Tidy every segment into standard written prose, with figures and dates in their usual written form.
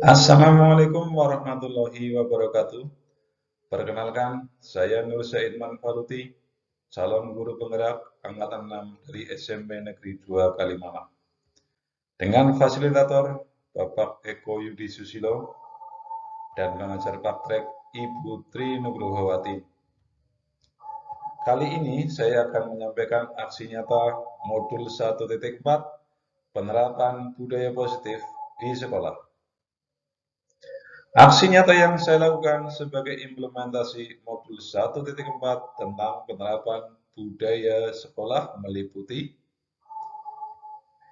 Assalamualaikum warahmatullahi wabarakatuh. Perkenalkan, saya Nur Said Manfaruti, calon guru penggerak Angkatan 6 dari SMP Negeri 2 Kalimalang. Dengan fasilitator Bapak Eko Yudi Susilo dan pengajar praktek Ibu Tri Nugrohowati. Kali ini saya akan menyampaikan aksi nyata modul 1.4 penerapan budaya positif di sekolah. Aksi nyata yang saya lakukan sebagai implementasi modul 1.4 tentang penerapan budaya sekolah meliputi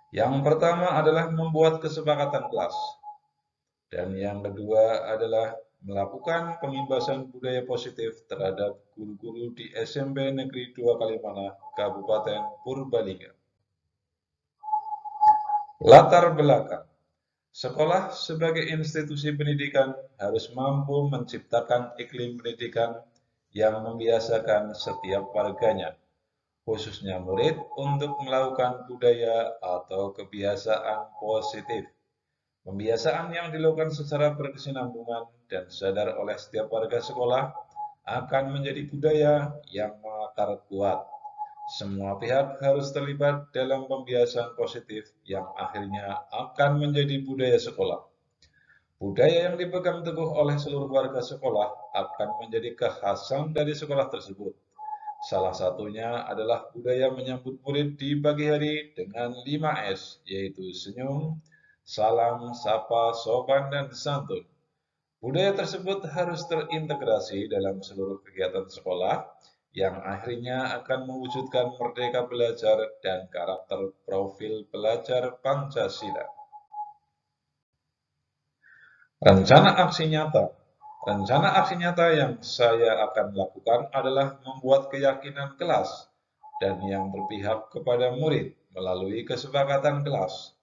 yang pertama adalah membuat kesepakatan kelas, dan yang kedua adalah melakukan pengimbasan budaya positif terhadap guru-guru di SMP Negeri 2 Kalimalang, Kabupaten Purbalingga. Latar belakang. Sekolah sebagai institusi pendidikan harus mampu menciptakan iklim pendidikan yang membiasakan setiap warganya, khususnya murid, untuk melakukan budaya atau kebiasaan positif. Pembiasaan yang dilakukan secara berkesinambungan dan sadar oleh setiap warga sekolah akan menjadi budaya yang mengakar kuat. Semua pihak harus terlibat dalam pembiasaan positif yang akhirnya akan menjadi budaya sekolah. Budaya yang dipegang teguh oleh seluruh warga sekolah akan menjadi kekhasan dari sekolah tersebut. Salah satunya adalah budaya menyambut murid di pagi hari dengan 5S, yaitu senyum, salam, sapa, sopan, dan santun. Budaya tersebut harus terintegrasi dalam seluruh kegiatan sekolah yang akhirnya akan mewujudkan merdeka belajar dan karakter profil pelajar Pancasila. Rencana aksi nyata. Rencana aksi nyata yang saya akan lakukan adalah membuat keyakinan kelas dan yang berpihak kepada murid melalui kesepakatan kelas.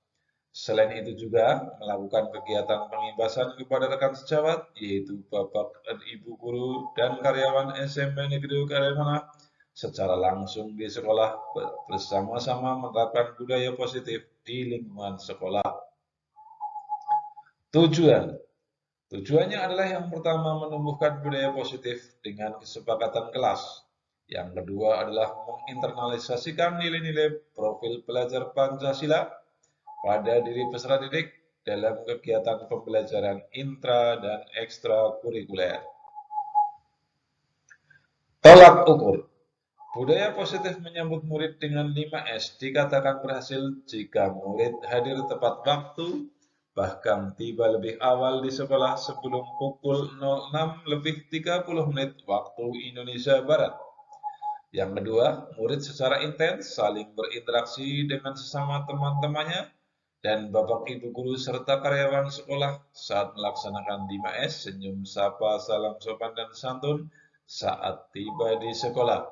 Selain itu juga melakukan kegiatan pengimbasan kepada rekan sejawat, yaitu Bapak dan Ibu guru dan karyawan SMP Negeri Kalimalang secara langsung di sekolah bersama-sama menerapkan budaya positif di lingkungan sekolah. Tujuan. Tujuannya adalah yang pertama menumbuhkan budaya positif dengan kesepakatan kelas. Yang kedua adalah menginternalisasikan nilai-nilai profil pelajar Pancasila pada diri peserta didik dalam kegiatan pembelajaran intra dan ekstrakurikuler. Tolak ukur. Budaya positif menyambut murid dengan 5S dikatakan berhasil jika murid hadir tepat waktu, bahkan tiba lebih awal di sekolah sebelum pukul 06.30 waktu Indonesia Barat. Yang kedua, murid secara intens saling berinteraksi dengan sesama teman-temannya dan Bapak Ibu guru serta karyawan sekolah saat melaksanakan 5S, senyum, sapa, salam sopan, dan santun saat tiba di sekolah.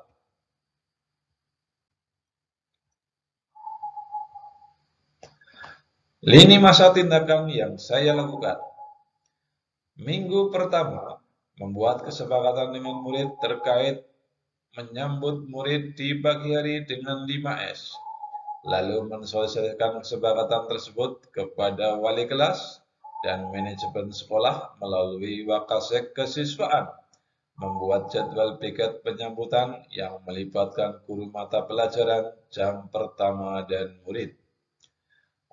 Lini masa tindakan yang saya lakukan. Minggu pertama, membuat kesepakatan dengan murid terkait menyambut murid di pagi hari dengan 5S. Lalu mensosialisasikan kesepakatan tersebut kepada wali kelas dan manajemen sekolah melalui Wakasek Kesiswaan. Membuat jadwal piket penyambutan yang melibatkan guru mata pelajaran, jam pertama, dan murid.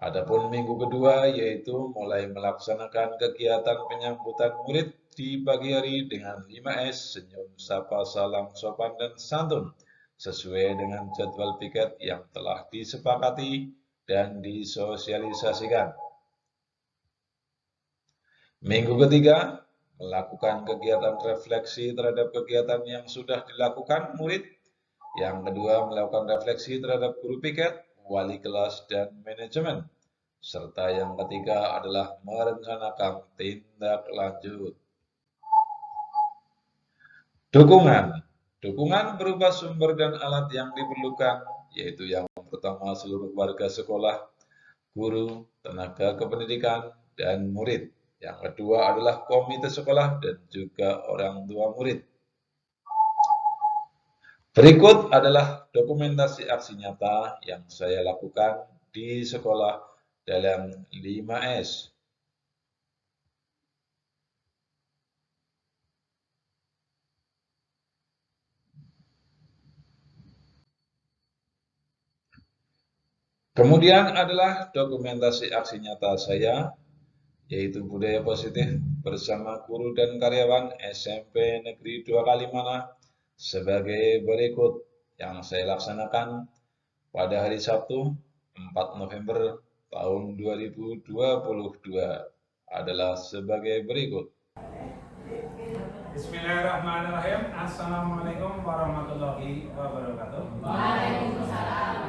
Adapun minggu kedua yaitu mulai melaksanakan kegiatan penyambutan murid di pagi hari dengan 5S, senyum, sapa, salam, sopan, dan santun sesuai dengan jadwal piket yang telah disepakati dan disosialisasikan. Minggu ketiga, melakukan kegiatan refleksi terhadap kegiatan yang sudah dilakukan murid. Yang kedua, melakukan refleksi terhadap guru piket, wali kelas, dan manajemen. Serta yang ketiga adalah merencanakan tindak lanjut. Dukungan. Dukungan berupa sumber dan alat yang diperlukan, yaitu yang pertama seluruh warga sekolah, guru, tenaga kependidikan, dan murid. Yang kedua adalah komite sekolah dan juga orang tua murid. Berikut adalah dokumentasi aksi nyata yang saya lakukan di sekolah dalam 5S. Kemudian adalah dokumentasi aksi nyata saya, yaitu budaya positif bersama guru dan karyawan SMP Negeri 2 Kalimana sebagai berikut yang saya laksanakan pada hari Sabtu 4 November tahun 2022 adalah sebagai berikut. Bismillahirrahmanirrahim. Assalamualaikum warahmatullahi wabarakatuh. Waalaikumsalam.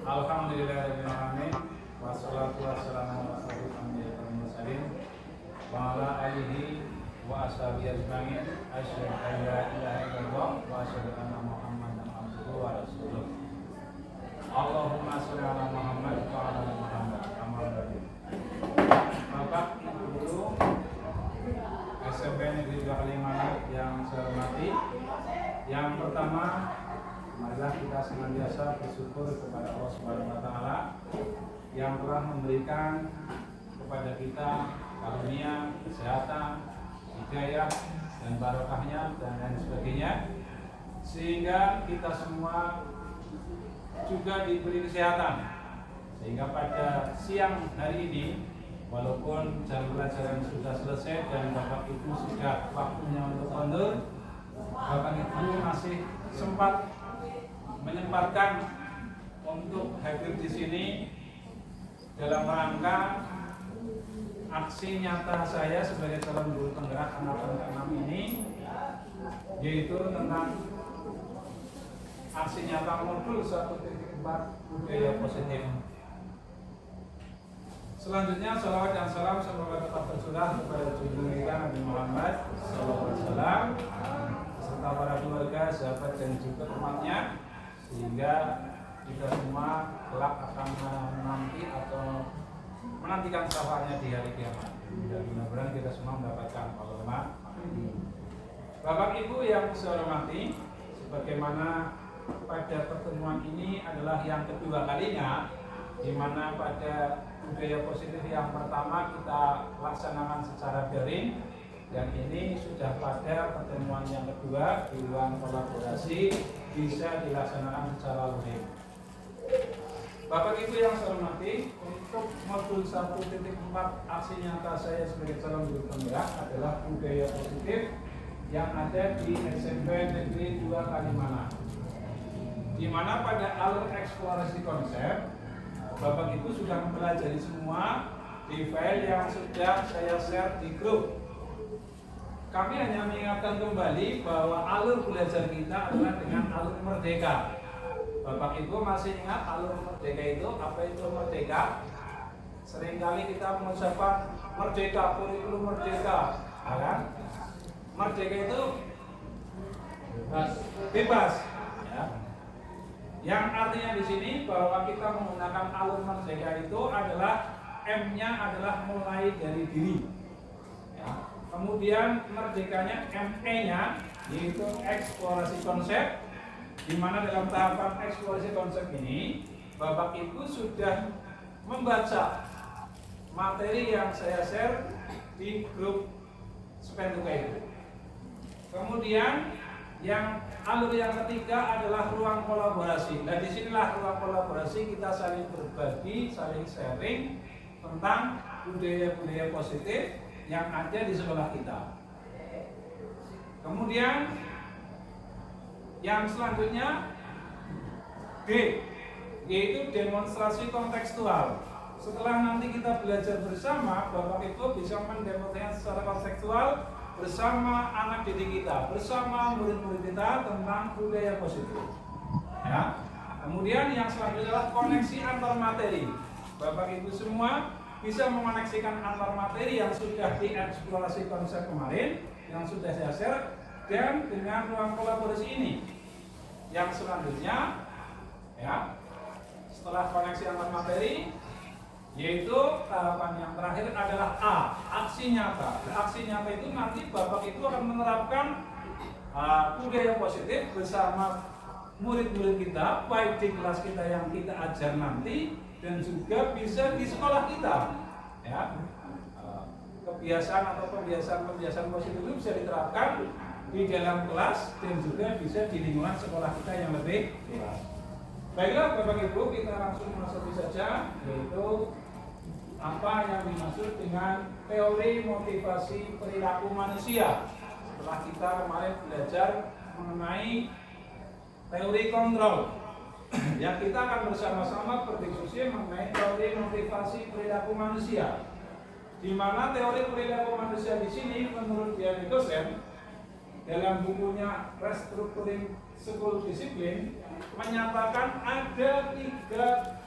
Alhamdulillahirabbil alamin. Wassalatu wassalamu ala asyrofil anbiya'i wal mursalin wa ala alihi wa ashabihi ajmain. Asyhadu an la ilaha illallah wa asyhadu anna Muhammadan abduhu wa rasuluh. Allahumma shalli ala Muhammad wa ala ali Muhammad. Amma ba'du. Bapak, Ibu guru SMP Negeri 2 Kalimana yang saya hormati, yang pertama, marilah kita senantiasa bersyukur kepada Allah Subhanahu wa Ta'ala yang telah memberikan kepada kita karunia, kesehatan, hidayah, dan barokahnya dan lain sebagainya, sehingga kita semua juga diberi kesehatan, sehingga pada siang hari ini, walaupun jam pelajaran sudah selesai dan Bapak Ibu sudah waktunya untuk mundur, Bapak Ibu masih sempat menyempatkan untuk hadir di sini dalam rangka aksi nyata saya sebagai calon guru penggerak angkatan ke-6 ini, yaitu tentang aksi nyata modul 1.4 budaya positif. Selanjutnya, salawat dan salam semoga tetap tercurah kepada junjungan kita Nabi Muhammad SAW serta para keluarga, sahabat dan juga umatnya, sehingga kita semua kelak akan menanti atau menantikan syafaatnya di hari kiamat. Dan mudah-mudahan kita semua mendapatkan pahala. Bapak Ibu yang saya hormati, sebagaimana pada pertemuan ini adalah yang kedua kalinya, di mana pada budaya positif yang pertama kita laksanakan secara daring, dan ini sudah pada pertemuan yang kedua di ruang kolaborasi bisa dilaksanakan secara luring. Bapak Ibu yang saya hormati, untuk modul 1.4 aksi nyata saya sebagai calon guru penggerak adalah budaya positif yang ada di SMP Negeri 2 Kalimana, di mana pada alur eksplorasi konsep Bapak Ibu sudah mempelajari semua di file yang sudah saya share di grup. Kami hanya mengingatkan kembali bahwa alur belajar kita adalah dengan alur merdeka. Bapak Ibu masih ingat alur merdeka itu? Apa itu merdeka? Seringkali kita mengucapkan merdeka, kurikulum merdeka, kan? Merdeka itu bebas, ya. Yang artinya di sini bahwa kita menggunakan alur merdeka itu adalah M-nya adalah mulai dari diri, ya. Kemudian merdekanya ME-nya yaitu eksplorasi konsep, di mana dalam tahapan eksplorasi konsep ini Bapak Ibu sudah membaca materi yang saya share di grup Spenduka itu. Kemudian yang alur yang ketiga adalah ruang kolaborasi. Nah, disinilah ruang kolaborasi kita saling berbagi, saling sharing tentang budaya-budaya positif yang ada di sekolah kita. Kemudian yang selanjutnya D, yaitu demonstrasi kontekstual. Setelah nanti kita belajar bersama, Bapak Ibu bisa mendemonstrasikan secara kontekstual bersama anak didik kita, bersama murid-murid kita tentang budaya positif, ya. Kemudian yang selanjutnya adalah koneksi antar materi. Bapak Ibu semua bisa mengoneksikan antar materi yang sudah dieksplorasi konsep kemarin, yang sudah saya share, dan dengan ruang kolaborasi ini. Yang selanjutnya, ya, setelah koneksi antar materi, yaitu tahapan yang terakhir adalah A, aksi nyata. Aksi nyata itu nanti Bapak Ibu akan menerapkan budaya positif bersama murid-murid kita, baik di kelas kita yang kita ajar nanti, dan juga bisa di sekolah kita, ya. Kebiasaan atau kebiasaan positif itu bisa diterapkan di dalam kelas dan juga bisa di lingkungan sekolah kita yang lebih luas. Baiklah Bapak Ibu, kita langsung masuk saja, yaitu apa yang dimaksud dengan teori motivasi perilaku manusia. Setelah kita kemarin belajar mengenai teori kontrol, yang kita akan bersama-sama berdiskusi mengenai teori motivasi perilaku manusia. Di mana teori perilaku manusia di sini menurut Dian Nichols dalam bukunya Restructuring School Discipline menyatakan ada 3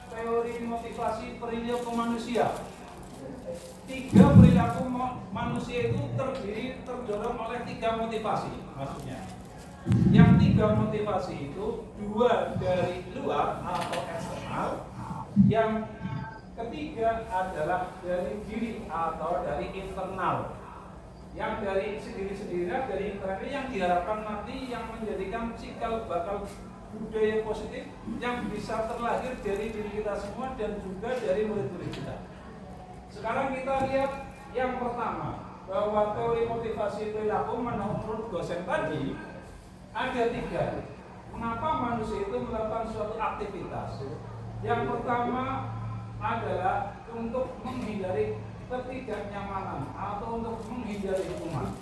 teori motivasi perilaku manusia. 3 perilaku manusia itu terdorong oleh 3 motivasi, maksudnya. Yang 3 motivasi itu 2 dari luar atau eksternal, yang ketiga adalah dari diri atau dari internal. Yang dari sendiri-sendiri, dari internal yang diharapkan nanti yang menjadikan cikal bakal budaya positif yang bisa terlahir dari diri kita semua dan juga dari murid-murid kita. Sekarang kita lihat yang pertama, bahwa teori motivasi perilaku menurut dosen tadi ada 3. Mengapa manusia itu melakukan suatu aktivitas? Yang pertama adalah untuk menghindari ketidaknyamanan atau untuk menghindari hukuman.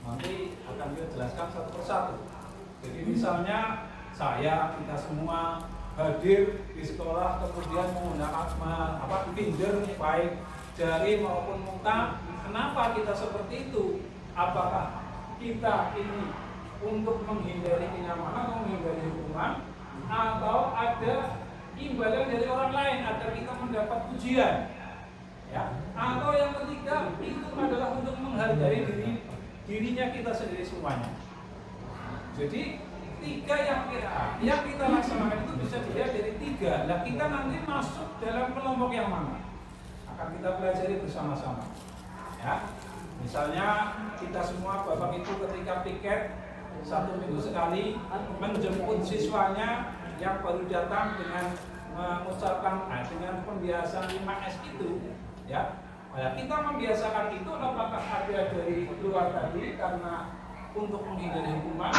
Nanti akan kita jelaskan satu persatu. Jadi misalnya kita semua hadir di sekolah kemudian menggunakan Tinder baik jari maupun muka. Kenapa kita seperti itu? Apakah kita ini untuk menghindari kenyamanan atau menghindari hukuman, atau ada imbalan dari orang lain agar kita mendapat pujian, ya? Atau yang ketiga itu adalah untuk menghargai dirinya kita sendiri semuanya. Jadi 3 yang kita laksanakan itu bisa dilihat dari 3. Nah, kita nanti masuk dalam kelompok yang mana akan kita pelajari bersama-sama, ya. Misalnya kita semua Bapak Ibu ketika piket 1 minggu sekali menjemput siswanya yang baru datang dengan mengucapkan dengan pembiasaan 5S itu, ya. Nah, kita membiasakan itu apakah ada dari luar tadi karena untuk menghindari hukuman,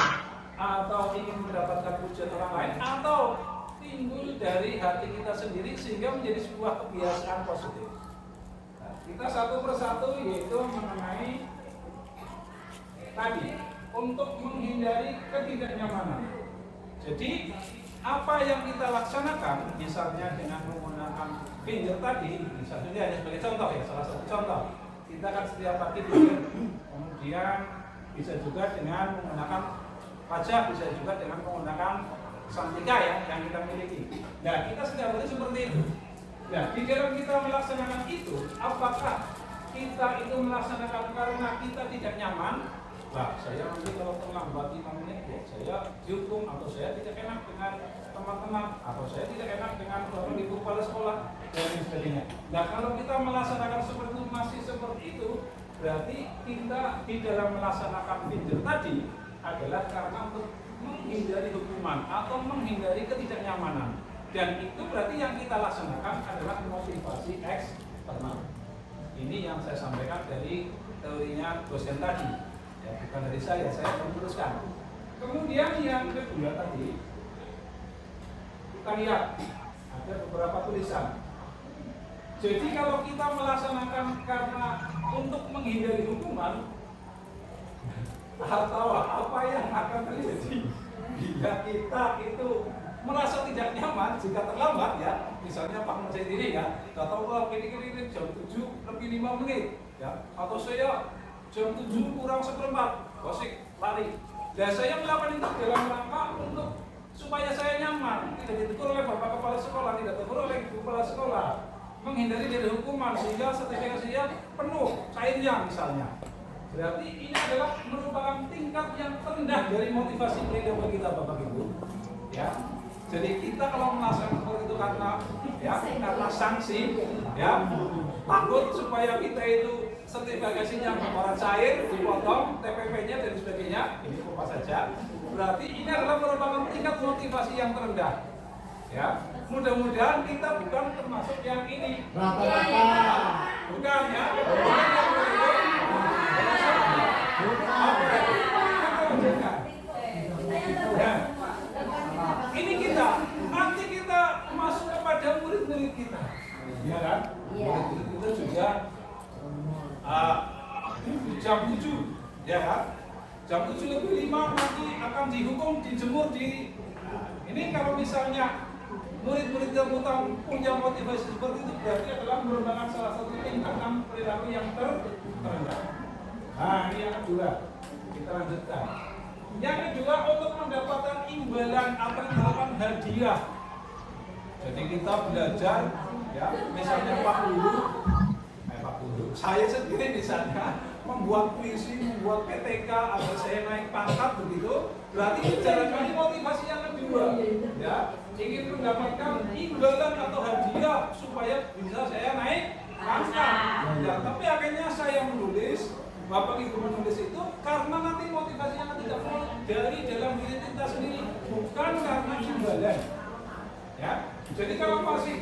atau ingin mendapatkan pujian orang lain, atau timbul dari hati kita sendiri sehingga menjadi sebuah kebiasaan positif. Nah, kita satu persatu yaitu mengenai tadi untuk menghindari ketidaknyamanan. Jadi apa yang kita laksanakan, misalnya dengan menggunakan pinjer tadi, misalnya hanya sebagai contoh ya, salah satu contoh. Kita kan setiap pagi pinjer, kemudian bisa juga dengan menggunakan pajak, bisa juga dengan menggunakan santika ya yang kita miliki. Nah, kita setiap hari seperti itu. Nah, di dalam kita melaksanakan itu, apakah kita itu melaksanakan karena kita tidak nyaman? Nah, saya nanti kalau terlambat 5 menit, ya, saya dihukum, atau saya tidak enak dengan teman-teman, atau saya tidak enak dengan bapak ibu kepala sekolah, dan lain sebagainya. Nah, kalau kita melaksanakan seperti itu, masih seperti itu, berarti kita di dalam melaksanakan pinjam tadi adalah karena untuk menghindari hukuman atau menghindari ketidaknyamanan. Dan itu berarti yang kita laksanakan adalah motivasi eksternal. Ini yang saya sampaikan dari teorinya dosen tadi, ya, bukan dari saya meneruskan. Kemudian yang kedua tadi, kita lihat ada beberapa tulisan. Jadi kalau kita melaksanakan karena untuk menghindari hukuman, atau apa yang akan terjadi bila kita itu merasa tidak nyaman jika terlambat, ya, misalnya Pak Menteri sendiri ya, atau ini jam 7 lebih 5 menit, ya, atau saya jam 7 kurang seperempat, gosip lari. Dan saya melakukan itu dalam rangka untuk supaya saya nyaman, tidak ditegur oleh Bapak Kepala Sekolah, tidak ditegur oleh Ibu Kepala Sekolah, menghindari dari hukuman sehingga sertifikasi saya penuh cairnya misalnya. Berarti ini adalah merupakan tingkat yang terendah dari motivasi perilaku kita, Bapak Ibu. Ya, jadi kita kalau melaksanakan seperti itu karena sanksi, ya, takut supaya kita itu sertifikasinya orang cair, dipotong, TPP-nya dan sebagainya, ini apa saja. Berarti ini adalah merupakan tingkat motivasi yang terendah. Ya, mudah-mudahan kita bukan termasuk yang ini. Bukan ya. Ini kita, nanti kita jam 7, ya kan? Jam 7 lebih 5 nanti akan dihukum dijemur di. Ini kalau misalnya murid-murid yang punya motivasi seperti itu berarti adalah merupakan salah satu tingkatan perilaku yang terendah. Nah, ini yang kedua. Kita lanjutkan. Yang kedua, untuk mendapatkan imbalan atau misalkan hadiah. Jadi kita belajar, ya, misalnya Pak Guru, saya sendiri misalnya membuat puisi, membuat PTK agar saya naik pangkat begitu, berarti itu barangkali motivasi yang kedua, ya, ingin mendapatkan imbalan atau hadiah supaya bisa saya naik pangkat. Ya, tapi akhirnya saya menulis, Bapak Ibu menulis itu karena nanti motivasi yang ketiga dari dalam diri kita sendiri, bukan karena imbalan. Ya, jadi kalau masih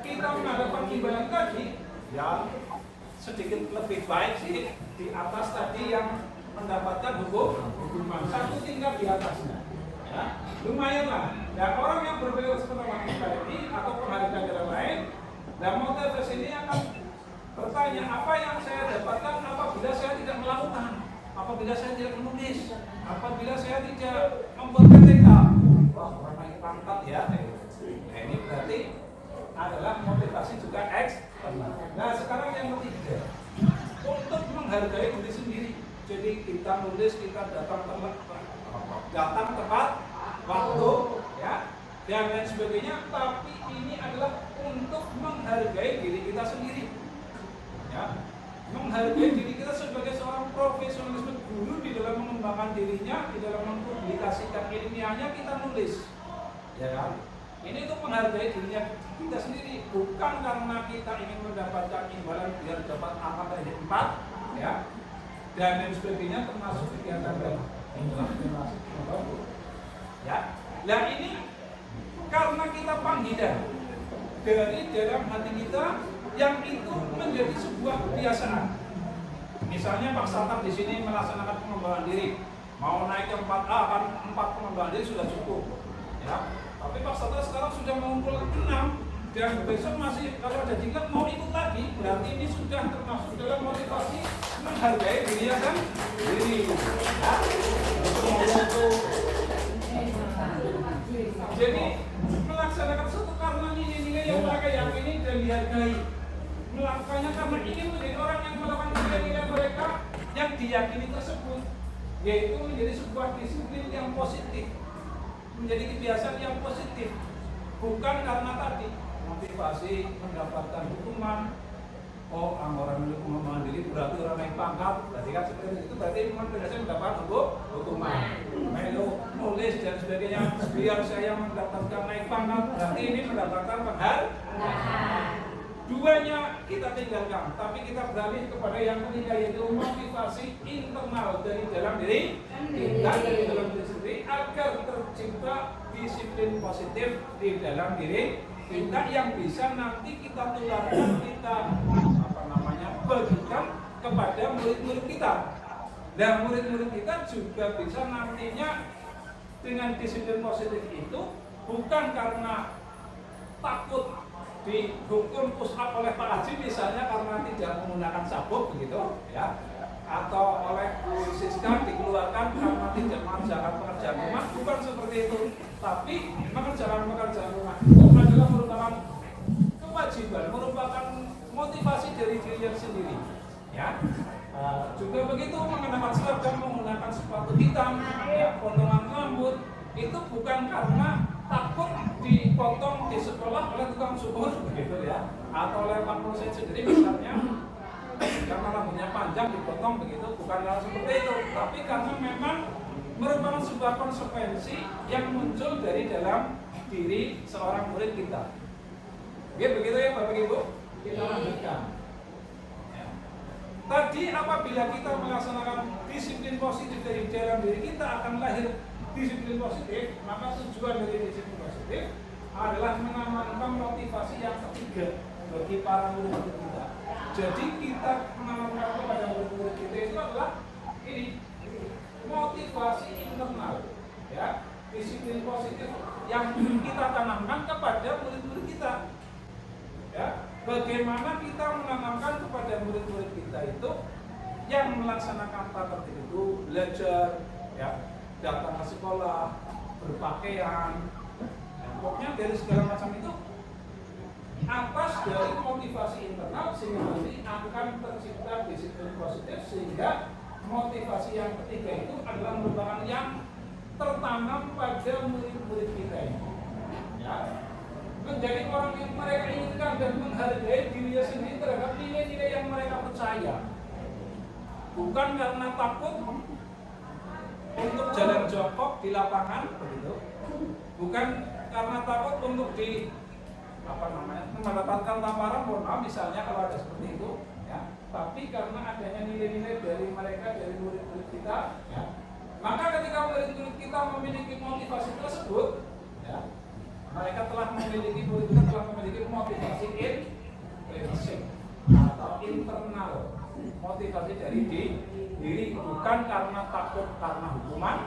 kita mengharapkan imbalan tadi, ya sedikit lebih baik sih di atas tadi yang mendapatkan hukuman satu tingkat di atasnya, ya lumayanlah. Dan orang yang berbeda seperti kita ini atau penghargaan yang lain, dan motivasi ini akan bertanya apa yang saya dapatkan apabila saya tidak melakukan, apabila saya tidak menulis, apabila saya tidak membuat PTK. Wah, orang naik pangkat ya. Nah, ini berarti adalah motivasi juga eksternal. Nah, sekarang yang ketiga, untuk menghargai diri sendiri. Jadi kita nulis, kita datang tepat waktu, ya, dan lain sebagainya. Tapi ini adalah untuk menghargai diri kita sendiri, ya, menghargai diri kita sebagai seorang profesionalisme guru di dalam mengembangkan dirinya, di dalam mempublikasikan ilmiahnya kita nulis, ya kan? Ini untuk menghargai dirinya kita sendiri, bukan karena kita ingin mendapatkan imbalan biar dapat angka dari 4, ya, dan lain sebagainya, termasuk kegiatan dan ya. Nah, ini karena kita panggilan dari dalam hati kita yang itu menjadi sebuah kebiasaan. Misalnya Pak Satap di sini melaksanakan pengembangan diri, mau naik ke 4A kan 4 pengembangan diri sudah cukup, ya. Tapi Pak Satap sekarang sudah mengumpul 6 dan besok masih kalau ada tingkat mau ikut lagi, berarti ini sudah termasuk dalam motivasi menghargai dirinya kan diri, ya. Jadi melaksanakan satu karena nilai-nilai yang mereka yakini dan dihargai, melakukannya karena ingin menjadi orang yang melakukan nilai-nilai mereka yang diyakini tersebut, yaitu menjadi sebuah disiplin yang positif, menjadi kebiasaan yang positif, bukan karena tadi motivasi mendapatkan hukuman. Oh, orang pengembangan diri berarti orang naik pangkat, berarti kan seperti itu, berarti motivasi mendapat hukuman. Melo nulis dan sebagainya biar saya mendapatkan naik pangkat, berarti ini mendapatkan penghargaan. Duanya kita tinggalkan, tapi kita beralih kepada yang ketiga, yaitu motivasi internal dari dalam diri kita, dari dalam diri sendiri, agar tercipta disiplin positif di dalam diri kita yang bisa nanti kita tularkan, kita bagikan kepada murid-murid kita. Dan murid-murid kita juga bisa nantinya dengan disiplin positif itu bukan karena takut dihukum push up oleh Pak Haji misalnya karena tidak menggunakan sabuk begitu, ya, atau oleh Bu Siska dikeluarkan karena tidak mengerjakan pekerjaan rumah, bukan seperti itu. Tapi mengerjakan pekerjaan rumah itu adalah merupakan kewajiban, merupakan motivasi dari diri sendiri, ya. Juga begitu mengenakan seragam, menggunakan sepatu hitam, ya, potongan rambut itu bukan karena takut dipotong di sekolah oleh tukang cukur begitu, ya, atau oleh Pak Polsek sendiri misalnya karena rambutnya panjang dipotong begitu, bukan karena seperti itu, tapi karena memang merupakan sebuah konsekuensi yang muncul dari dalam diri seorang murid kita. Oke, begitu ya Bapak Ibu. Kita lanjutkan. Ya. Tadi apabila kita melaksanakan disiplin positif dari dalam diri kita akan lahir disiplin positif, maka tujuan dari disiplin positif adalah menanamkan motivasi yang ketiga bagi para murid kita. Jadi kita menanamkan kepada murid-murid kita itu adalah ini motivasi internal, ya, disiplin positif yang kita tanamkan kepada murid-murid kita, ya. Bagaimana kita menanamkan kepada murid-murid kita itu yang melaksanakan tata tertib itu belajar, ya, datang ke sekolah, berpakaian, ya, pokoknya dari segala macam itu atas dari motivasi internal sehingga nanti akan tercipta disiplin positif, sehingga motivasi yang ketiga itu adalah merupakan yang tertanam pada murid-murid kita ini, ya, menjadi orang yang mereka inginkan dan menghargai dirinya sendiri terhadap nilai-nilai yang mereka percaya, bukan karena takut untuk jalan jongkok di lapangan, begitu, bukan karena takut untuk mendapatkan tamparan, misalnya kalau ada seperti itu, ya, tapi karena adanya nilai-nilai dari mereka, dari murid-murid kita, ya. Maka ketika murid-murid kita memiliki motivasi tersebut, ya, mereka telah memiliki, murid kita telah memiliki motivasi intrinsik atau internal, motivasi dari diri, bukan karena takut karena hukuman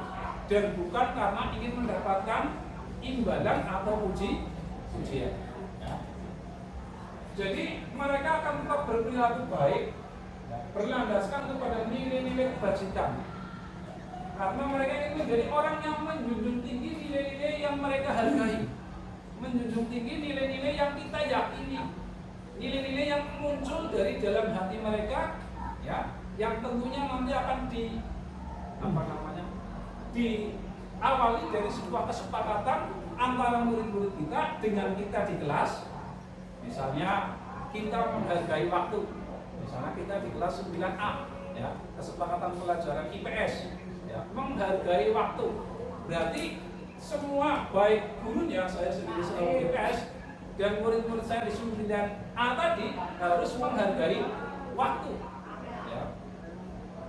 dan bukan karena ingin mendapatkan imbalan atau ujian. Ya. Jadi mereka akan tetap berperilaku baik, berlandaskan kepada nilai-nilai kebajikan. Karena mereka ingin menjadi orang yang menjunjung tinggi nilai-nilai yang mereka hargai, menjunjung tinggi nilai-nilai yang kita yakini, nilai-nilai yang muncul dari dalam hati mereka, ya, yang tentunya nanti akan diawali dari sebuah kesepakatan antara murid-murid kita dengan kita di kelas. Misalnya kita menghargai waktu, misalnya kita di kelas 9A, ya, kesepakatan pelajaran IPS, ya, menghargai waktu. Berarti semua, baik gurunya, saya sendiri sebagai IPS, dan murid-murid saya di 9A tadi harus menghargai waktu, ya.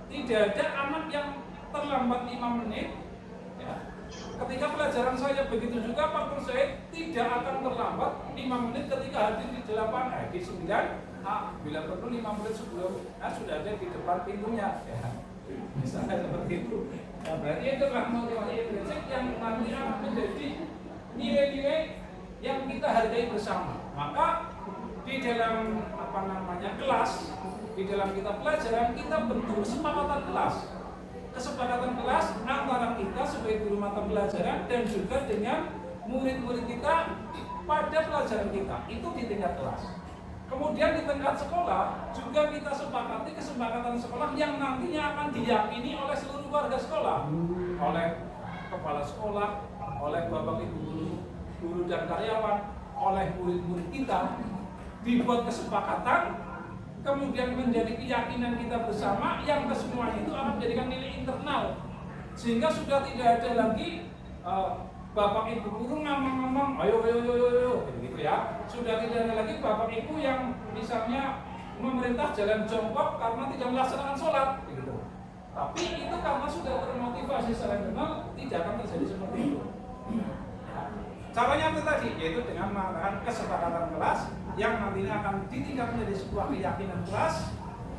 Tidak ada anak yang terlambat 5 menit, ya. Ketika pelajaran saya begitu juga partner saya tidak akan terlambat 5 menit ketika hadir di 9A. Bila perlu 5 menit sebelum sudah ada di depan pintunya, ya. Misalnya seperti itu. Nah, berarti itu adalah motivasi intrinsik yang nanti akan menjadi nilai-nilai yang kita hargai bersama. Maka di dalam kelas, di dalam kita pelajaran, kita bentuk kesepakatan kelas antara kita sebagai guru mata pelajaran dan juga dengan murid-murid kita pada pelajaran kita itu di tingkat kelas. Kemudian di tingkat sekolah juga kita sepakati kesepakatan sekolah yang nantinya akan diyakini oleh seluruh warga sekolah, oleh kepala sekolah, oleh bapak ibu guru dan karyawan, oleh murid-murid kita. Dibuat kesepakatan, kemudian menjadi keyakinan kita bersama yang kesemuanya itu akan menjadikan nilai internal, sehingga sudah tidak ada lagi bapak ibu guru ngomong ayo gitu ya. Sudah tidak ada lagi bapak ibu yang misalnya memerintah jalan jongkok karena tidak melaksanakan sholat gitu. Tapi itu karena sudah termotivasi secara internal, tidak akan terjadi seperti itu. Caranya itu tadi, yaitu dengan mengadakan kesepakatan kelas yang nantinya akan ditingkat menjadi sebuah keyakinan kelas,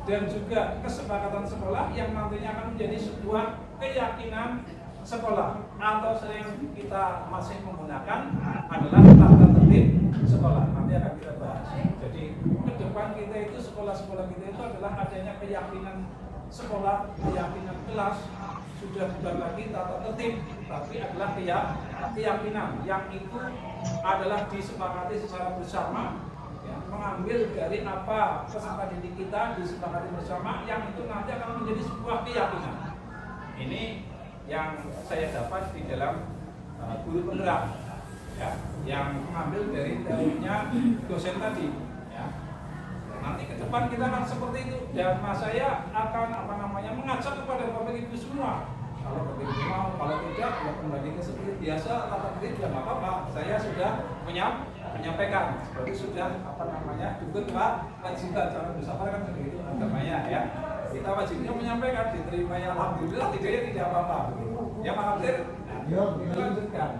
dan juga kesepakatan sekolah yang nantinya akan menjadi sebuah keyakinan sekolah, atau sering kita masih menggunakan adalah tata tertib sekolah. Nanti akan kita bahas. Jadi ke depan kita itu, sekolah-sekolah kita itu adalah adanya keyakinan sekolah, keyakinan kelas. Sudah bukan lagi tata tertib, tapi adalah keyakinan yang itu adalah disepakati secara bersama, ya, mengambil dari apa peserta didik kita disepakati bersama, yang itu nanti akan menjadi sebuah keyakinan. Ini yang saya dapat di dalam guru penggerak, ya, yang mengambil dari daunnya dosen tadi, ya. Nanti ke depan kita akan seperti itu, dan mas saya akan mengajak kepada bapak ibu semua. Kalau bapak ibu mau, kalau tidak ya kembali ke seperti biasa, tata tertib ya nggak apa-apa. Saya sudah menyampaikan, seperti sudah dukun pak wajiban, cara bersabar kan begitu agamanya, ya. Kita wajibnya menyampaikan, diterimanya alhamdulillah, tidaknya tidak apa-apa. Ya maaf sir, lanjutkan.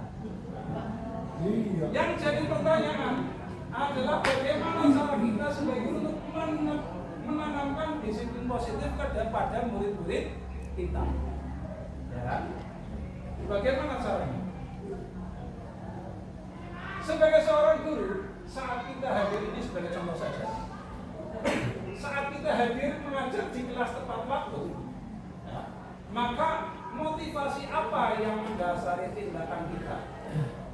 Yang jadi pertanyaan adalah bagaimana cara kita sebagai guru untuk menanamkan disiplin positif kepada murid-murid kita. Ya. Bagaimana caranya? Sebagai seorang guru, saat kita hadir ini sebagai contoh saja. Saat kita kita hadir mengajar di kelas tepat waktu, ya, maka motivasi apa yang mendasari tindakan kita?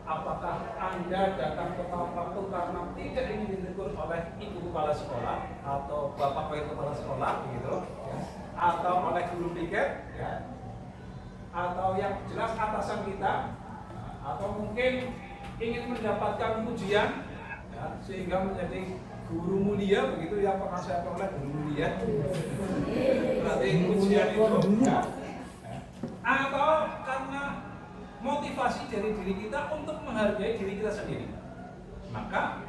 Apakah Anda datang tepat waktu karena tidak ingin ditegur oleh ibu kepala sekolah atau bapak kepala sekolah, begitu, ya, atau oleh guru piket, ya, atau yang jelas atasan kita, atau mungkin ingin mendapatkan pujian, ya, sehingga menjadi guru mulia, begitu yang pernah saya oleh guru mulia. Berarti pujian itu, ya, atau karena motivasi dari diri kita untuk menghargai diri kita sendiri. Maka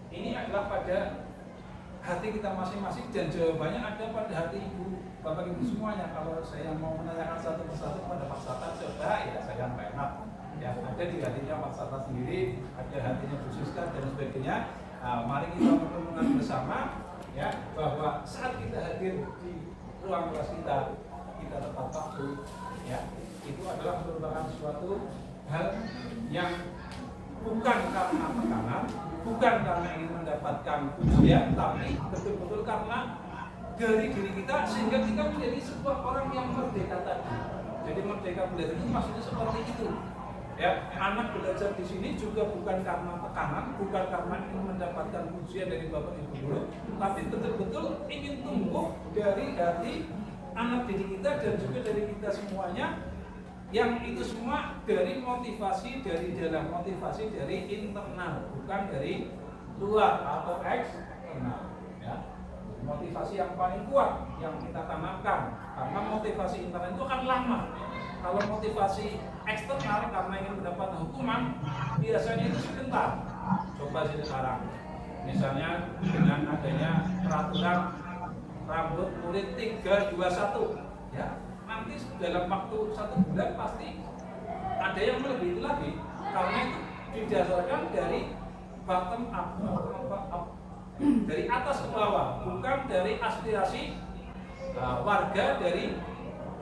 ini adalah pada hati kita masing-masing, dan jawabannya ada pada hati ibu, bapak ibu semuanya. Kalau saya mau menanyakan satu persatu kepada Pak Sata, coba ya saya Pak enak. Ya, ada di hatinya Pak Sata sendiri, ada hatinya Bu Siska dan sebagainya. Mari kita merenungkan bersama, ya, bahwa saat kita hadir di ruang kelas kita tepat waktu, ya, itu adalah merupakan suatu hal yang bukan karena tekanan, bukan karena ingin mendapatkan pujian, tapi betul-betul karena dari diri kita, sehingga kita menjadi sebuah orang yang merdeka tadi. Jadi merdeka belajar itu maksudnya seperti itu. Ya, anak belajar di sini juga bukan karena tekanan, bukan karena ingin mendapatkan pujian dari bapak ibu guru, tapi betul-betul ingin tumbuh dari hati anak didik kita dan juga dari kita semuanya, yang itu semua dari motivasi dari dalam, motivasi dari internal, bukan dari luar atau eksternal, ya. Motivasi yang paling kuat yang kita tanamkan, karena motivasi internal itu akan lama. Kalau motivasi eksternal karena ingin mendapatkan hukuman, biasanya itu sebentar. Coba sih sekarang, misalnya dengan adanya peraturan rambut kulit 321, ya, nanti dalam waktu 1 bulan pasti ada yang melebihi lagi, karena itu didasarkan dari bottom up, dari atas ke bawah, bukan dari aspirasi warga dari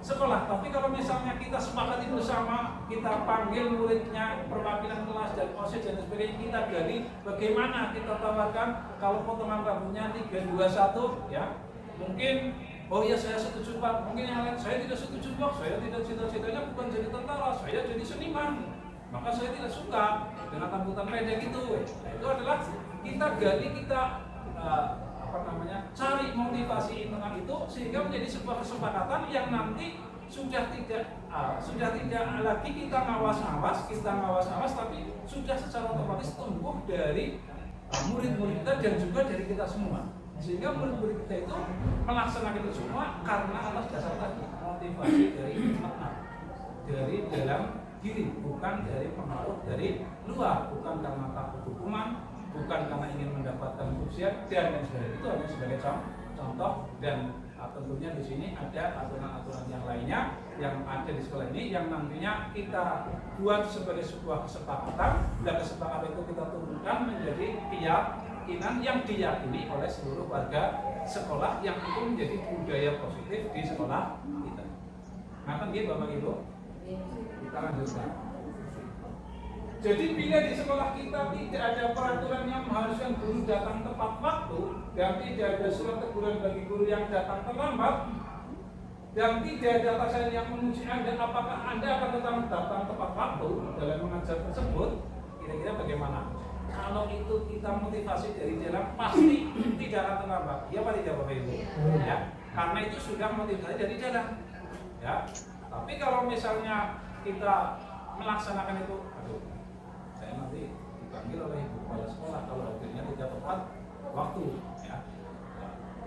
sekolah. Tapi kalau misalnya kita sepakati bersama, kita panggil muridnya, perwakilan kelas dan OSIS dan sebagainya, kita gali bagaimana kita tawarkan kalau potongan rambutnya 321, ya, mungkin oh ya saya setuju Pak, mungkin yang lain saya tidak setuju Pak, saya tidak cita-citanya bukan jadi tentara, saya jadi seniman, maka saya tidak suka dengan rambutan pendek itu. Nah, itu adalah kita gali, kita cari motivasi internal itu, sehingga menjadi sebuah kesepakatan yang nanti sudah tidak lagi kita ngawas-ngawas, tapi sudah secara otomatis tumbuh dari murid-murid kita dan juga dari kita semua. Sehingga murid-murid kita itu melaksanakan itu semua karena atas dasar tadi motivasi dari internal, dari dalam diri, bukan dari pengaruh dari luar, bukan karena takut hukuman, bukan karena ingin mendapatkan pujian dan lain sebagainya. Itu hanya sebagai contoh, dan tentunya di sini ada aturan-aturan yang lainnya yang ada di sekolah ini yang nantinya kita buat sebagai sebuah kesepakatan, dan kesepakatan itu kita turunkan menjadi keyakinan yang diyakini oleh seluruh warga sekolah, yang itu menjadi budaya positif di sekolah kita. Nah, kan gitu Bapak Ibu, kita lanjutkan. Jadi bila di sekolah kita tidak ada peraturan yang mengharuskan guru datang tepat waktu, dan tidak ada surat teguran bagi guru yang datang terlambat, dan tidak ada atasan yang menguji Anda apakah Anda akan datang tepat waktu dalam mengajar tersebut, kira-kira bagaimana? Kalau itu kita motivasi dari dalam, pasti tidak akan terlambat. Ya apa tidak Bapak Ibu? Ya, karena itu sudah motivasi dari dalam. Ya, tapi kalau misalnya kita melaksanakan itu, saya nanti dipanggil oleh ibu kepala sekolah kalau hadirnya tidak tepat waktu, ya.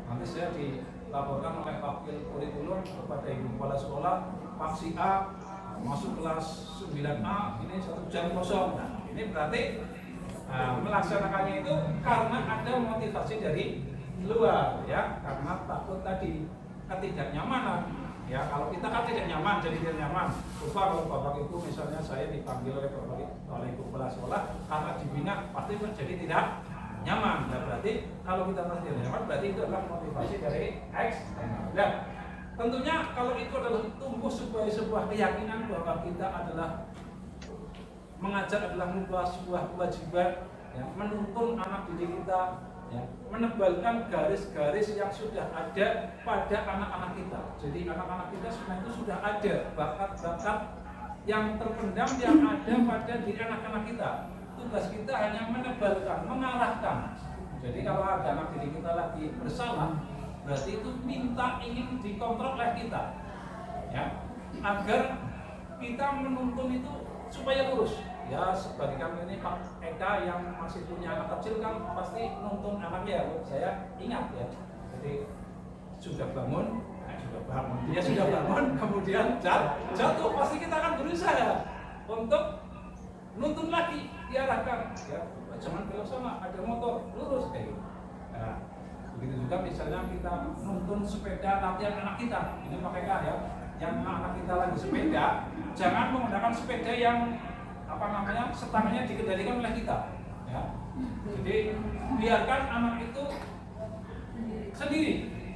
Nanti saya dilaporkan oleh wakil kurikulum kepada ibu kepala sekolah, Pak si A masuk kelas 9A, ini 1 jam kosong. Nah, ini berarti melaksanakannya itu karena ada motivasi dari luar, ya, karena takut tadi ketidaknyamanan. Ya, kalau kita kan tidak nyaman, jadi tidak nyaman. Coba kalau Bapak Ibu misalnya saya dipanggil oleh ibu kepala sekolah karena dibina, pasti menjadi tidak nyaman. Nah, berarti kalau kita masih tidak nyaman, berarti itu adalah motivasi dari eksternal. Nah, tentunya kalau itu adalah tumbuh sebuah keyakinan bahwa kita adalah mengajar adalah sebuah kewajiban, ya, menuntun anak didik kita ya, menebalkan garis-garis yang sudah ada pada anak-anak kita. Jadi anak-anak kita sebenarnya itu sudah ada bakat-bakat yang terpendam yang ada pada diri anak-anak kita. Tugas kita hanya menebalkan, mengarahkan. Jadi kalau ada anak didik kita lagi bersalah, berarti itu ingin dikontrol oleh kita, ya, agar kita menuntun itu supaya lurus. Ya, sebagai kami ini Pak Eka yang masih punya anak kecil kan pasti nuntun anaknya. Saya ingat ya. Jadi sudah bangun, dia sudah bangun, kemudian jatuh, pasti kita akan berusaha untuk nuntun lagi, diarahkan. Ya, jangan belok sana, ada motor, lurus kayak gitu. Nah, begitu juga misalnya kita nuntun sepeda latihan anak kita, ini Pak Eka ya, yang anak kita lagi sepeda, jangan menggunakan sepeda yang stangnya dikendalikan oleh kita, ya. Jadi biarkan anak itu sendiri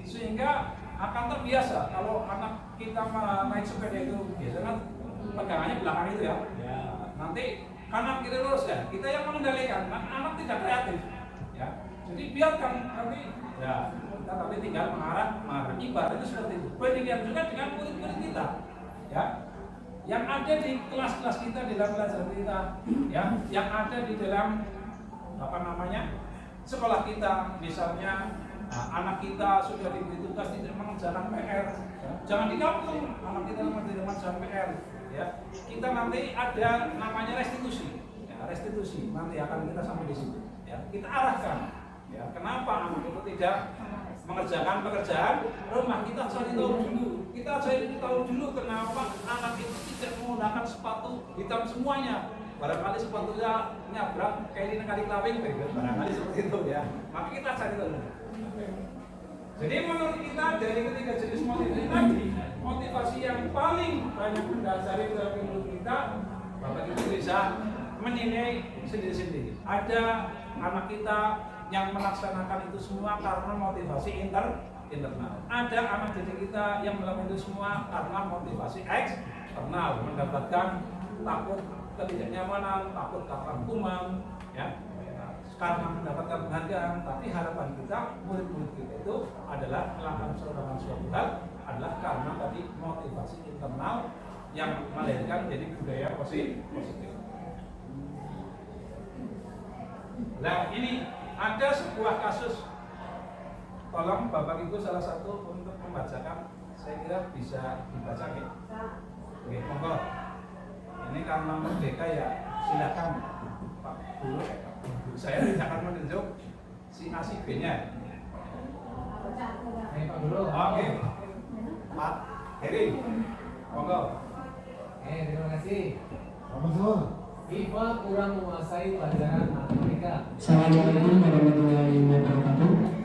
sehingga akan terbiasa. Kalau anak kita naik sepeda itu biasanya pegangannya belakang itu ya. Nanti kanan kiri lurus ya, kita yang mengendalikan, anak tidak kreatif, ya. Jadi biarkan nanti, ya, kita tapi tinggal mengarah. Ibaratnya seperti itu. Demikian juga dengan murid-murid kita, ya, yang ada di kelas-kelas kita, di dalam pelajaran kita, ya, yang ada di dalam sekolah kita. Misalnya anak kita sudah diberi tugas tidak mengerjakan PR, ya. Jangan dikampung anak kita tidak mengerjakan PR, ya. Kita nanti ada namanya restitusi, ya, restitusi nanti akan kita sampai di situ, ya. Kita arahkan, ya, kenapa anak itu tidak mengerjakan pekerjaan rumah. Kita cari tahu dulu kenapa anak itu tidak menggunakan sepatu hitam semuanya. Barangkali sepatunya nyabrak kayak kali kelawing, barangkali seperti itu, ya. Maka kita cari tahu. Jadi menurut kita dari ketiga jenis motivasi tadi, motivasi yang paling banyak mendasari dalam hidup kita, Bapak Ibu bisa menilai sendiri-sendiri. Ada anak kita yang melaksanakan itu semua karena motivasi internal. Ada anak didik kita yang melakukan itu semua karena motivasi eksternal, mendapatkan takut ketidaknyamanan, takut keangkuhan, ya, karena mendapatkan penghargaan. Tapi harapan kita, murid-murid kita itu adalah melakukan suatu hal adalah karena tadi motivasi internal yang melahirkan jadi budaya positif. Nah, ini ada sebuah kasus. Tolong Bapak Ibu salah satu untuk membacakan, saya kira bisa dibaca, ya. Oke, monggo. Ini karena merdeka ya, silakan Pak Guru. Saya tidak akan menunjuk si A si B-nya. Pak Guru. Oke. Pak Heri. Monggo. Terima kasih. Betul. IPA kurang menguasai pelajaran matematika. Assalamualaikum warahmatullahi wabarakatuh.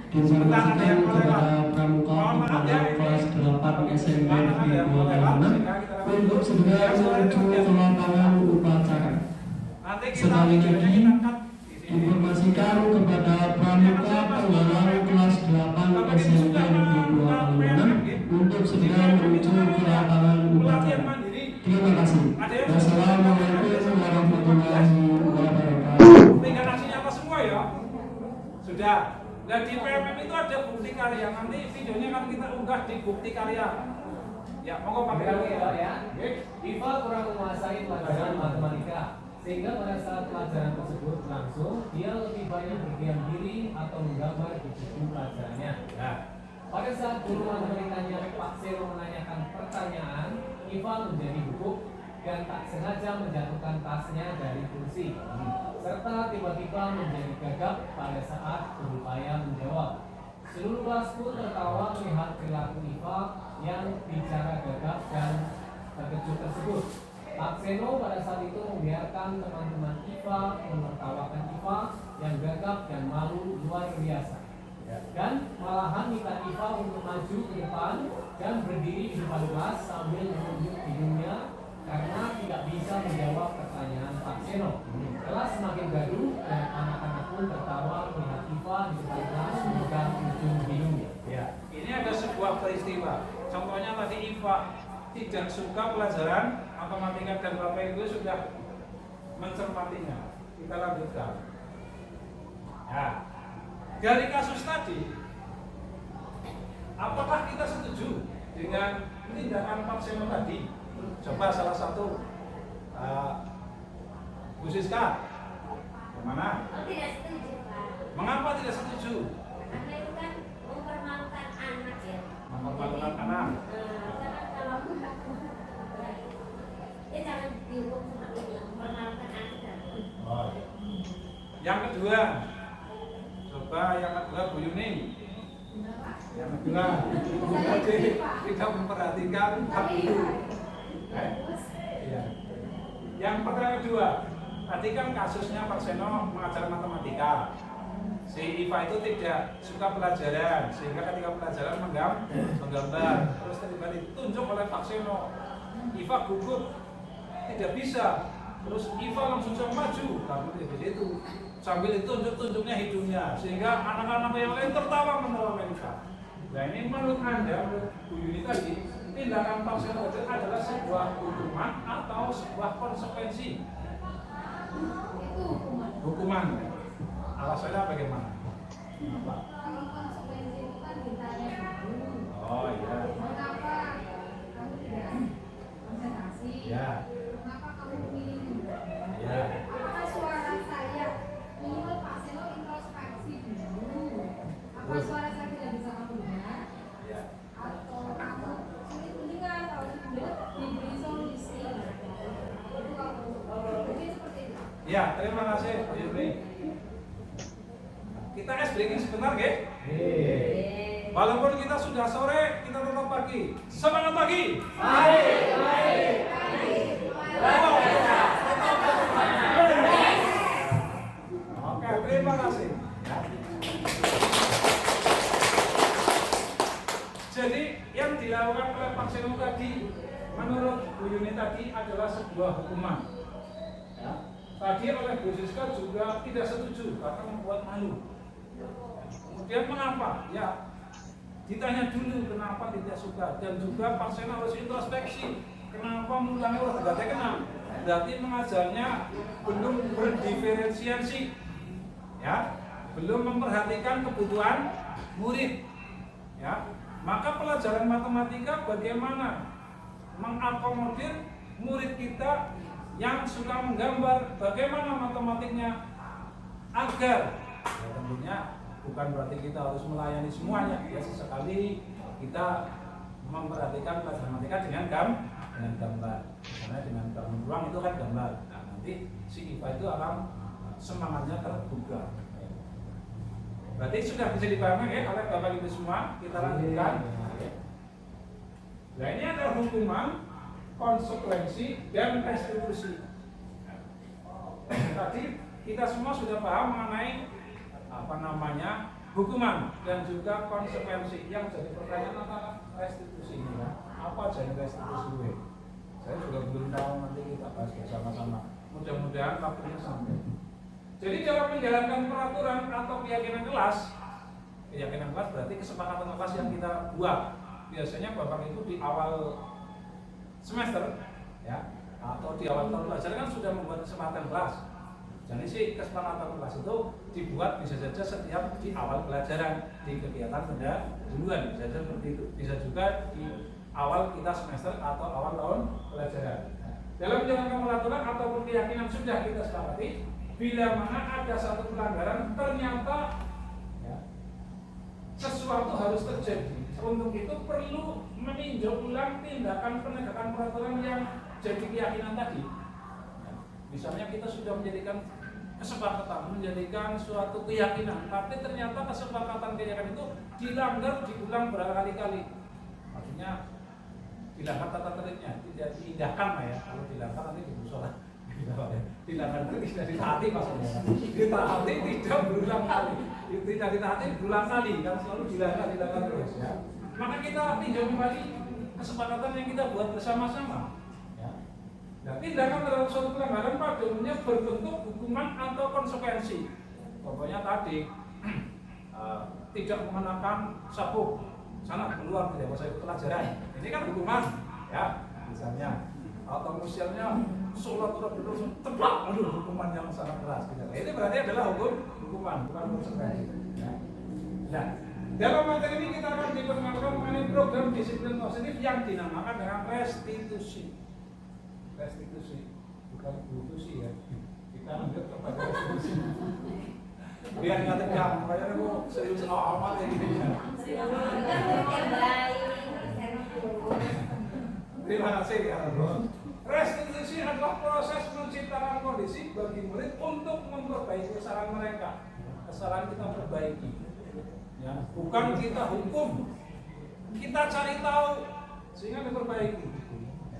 Diinformasikan kepada Pramuka pada kelas 8 SMP Negeri 2 Kalimantan untuk segera menuju ke lapangan upacara. Sekali lagi informasikan kepada Pramuka penggalang kelas 8 SMP Negeri 2 Kalimantan untuk segera menuju ke lapangan upacara. Terima kasih. Wassalamualaikum warahmatullahi wabarakatuh. Tinggal nasinya apa semua ya? Sudah. Nah, di PMM itu ada bukti karya. Nanti videonya kan kita unggah di bukti karya. Ya, monggo Pak Oke, ya. IPA kurang menguasai pelajaran matematika, sehingga pada saat pelajaran tersebut berlangsung, dia lebih banyak berdiam diri atau menggambar di buku pelajarannya. Nah, pada saat guru matematikanya Pak Sero menanyakan pertanyaan, IPA menjadi gugup dan tak sengaja menjatuhkan tasnya dari kursi, serta tiba-tiba menjadi gagap pada saat berupaya menjawab. Seluruh kelas pun tertawa melihat perilaku IPA yang bicara gagap dan terkejut tersebut. Pak Seno pada saat itu membiarkan teman-teman IPA menertawakan IPA yang gagap dan malu luar biasa. Dan malahan minta IPA untuk maju ke depan dan berdiri di depan kelas sambil menunjuk hidungnya karena tidak bisa menjawab pertanyaan Pak Seno. Kelas semakin gaduh dan anak-anak pun tertawa melihat IPA di depan kelas hingga ujung hidungnya. ya, ini ada sebuah peristiwa. Contohnya tadi IPA tidak suka pelajaran matematika dan Bapak Ibu sudah mencermatinya. Kita lanjutkan. Ya, Dari kasus tadi, apakah kita setuju dengan tindakan Pak Seno tadi? Coba salah satu, Bu Siska, gimana? Tidak setuju, Pak. Mengapa tidak setuju? Karena itu kan mempermalukan anak ya. Mempermalukan anak. Jangan kalau ya jangan dihukum seperti itu, mempermalukan anak. Oh, iya. Yang kedua, coba yang kedua Bu Yuni. Yang kedua, berarti tidak memperhatikan hak guru. Iya. Yang pertanyaan kedua, tadi kan kasusnya Pak Seno mengajar matematika. Si Iva itu tidak suka pelajaran, sehingga ketika pelajaran menggambar, terus tiba-tiba ditunjuk oleh Pak Seno. Iva gugup, tidak bisa. Terus Iva langsung maju, tapi di situ sambil ditunjuk-tunjuknya hidungnya, sehingga anak-anak yang lain tertawa menerima Iva. Nah ini menurut Anda, menurut Bu Yuni tadi, tindakan Pak Seno itu adalah sebuah hukuman atau sebuah konsekuensi? Itu hukuman. Hukuman. Alasannya bagaimana? Kenapa? Kalau konsekuensi itu kan ditanya dulu. Oh iya. Kenapa kamu tidak konsentrasi? Ya. Kenapa kamu memilih juga? Ya. Apakah suara saya minimal Pak Seno introspeksi dulu? Apa suara saya tidak bisa kamu dengar? Ya. Atau kamu sulit mendengar? Kalau sulit mendengar diberi solusi. Itu kalau mungkin seperti itu. Ya, terima kasih Bu Yuni. Kita es breaking sebentar, nggih? Walaupun kita sudah sore, kita tetap pagi. Semangat pagi. Oke, terima kasih. Jadi yang dilakukan oleh Pak Seno tadi, menurut Bu Yuni tadi adalah sebuah hukuman. Ya. Tadi oleh Bu Siska juga tidak setuju, bahkan membuat malu. Kemudian mengapa? Ya, ditanya dulu kenapa tidak suka, dan juga Pak Seno harus introspeksi. Kenapa mulangnya udah tidak kenal? Berarti mengajarnya belum berdiferensiasi, ya, belum memperhatikan kebutuhan murid, ya. Maka pelajaran matematika bagaimana mengakomodir murid kita yang suka menggambar, bagaimana matematiknya agar, ya tentunya bukan berarti kita harus melayani semuanya, ya sesekali kita memperhatikan pelajaran matematika dengan gambar, karena dengan ruang itu kan gambar. Nah, nanti si IPA itu akan semangatnya terbuka. Berarti sudah bisa dipahami ya oleh Bapak Ibu semua. Kita lanjutkan. Nah ini adalah hukuman, konsekuensi, dan restitusi. Tadi kita semua sudah paham mengenai hukuman dan juga konsekuensi. Yang jadi pertanyaan adalah restitusi ini ya. Apa jadi restitusi? Saya juga belum tahu, nanti kita bahas bersama-sama. Mudah-mudahan waktunya sampai. Jadi dalam menjalankan peraturan atau keyakinan kelas berarti kesepakatan kelas yang kita buat. Biasanya Bapak Ibu di awal semester ya atau di awal tahun pelajaran kan sudah membuat kesepakatan kelas. Jadi sih kesepakatan kelas itu dibuat bisa saja setiap di awal pelajaran, di kegiatan pendahuluan, bisa saja seperti itu. Bisa juga di awal kita semester atau awal tahun pelajaran. Dalam menjalankan peraturan ataupun keyakinan sudah kita sepakati, bila mana ada satu pelanggaran ternyata ya, sesuatu harus terjadi. Untuk itu perlu meninjau ulang tindakan penegakan peraturan yang jadi keyakinan tadi. Misalnya kita sudah menjadikan kesepakatan, menjadikan suatu keyakinan, tapi ternyata kesepakatan keyakinan itu dilanggar, diulang berkali-kali. Maksudnya dilanggar tata tertibnya, tidak diindahkan lah ya. Kalau dilanggar nanti dibusolah. Dilanggar itu tidak ditaati maksudnya. Ditaati tidak berulang kali. Tidak ditaati berulang kali, kan selalu dilanggar terus ya. Maka kita tinjau kembali kesepakatan yang kita buat bersama-sama. Ya. Nah, tindakan terhadap suatu pelanggaran pada umumnya berbentuk hukuman atau konsekuensi. Contohnya tadi tidak mengenakan sabuk, sana keluar tidak usah ikut pelajaran. Ini kan hukuman, ya misalnya. Atau misalnya sholat terus teplak, aduh hukuman yang sangat keras. Gitu. Ini berarti adalah hukuman, bukan konsekuensi. Ya. Nah, dalam materi ini kita akan diperkenalkan mengenai program disiplin positif yang dinamakan dengan restitusi. Restitusi, bukan restitusi ya. Kita lanjut kepada restitusi. Biar nggak tegang, makanya aku serius amat ya gini ya. Terima kasih ya. Restitusi adalah proses menciptakan kondisi bagi murid untuk memperbaiki kesalahan mereka. Kesalahan kita perbaiki. Ya, bukan kita hukum, kita cari tahu sehingga diperbaiki,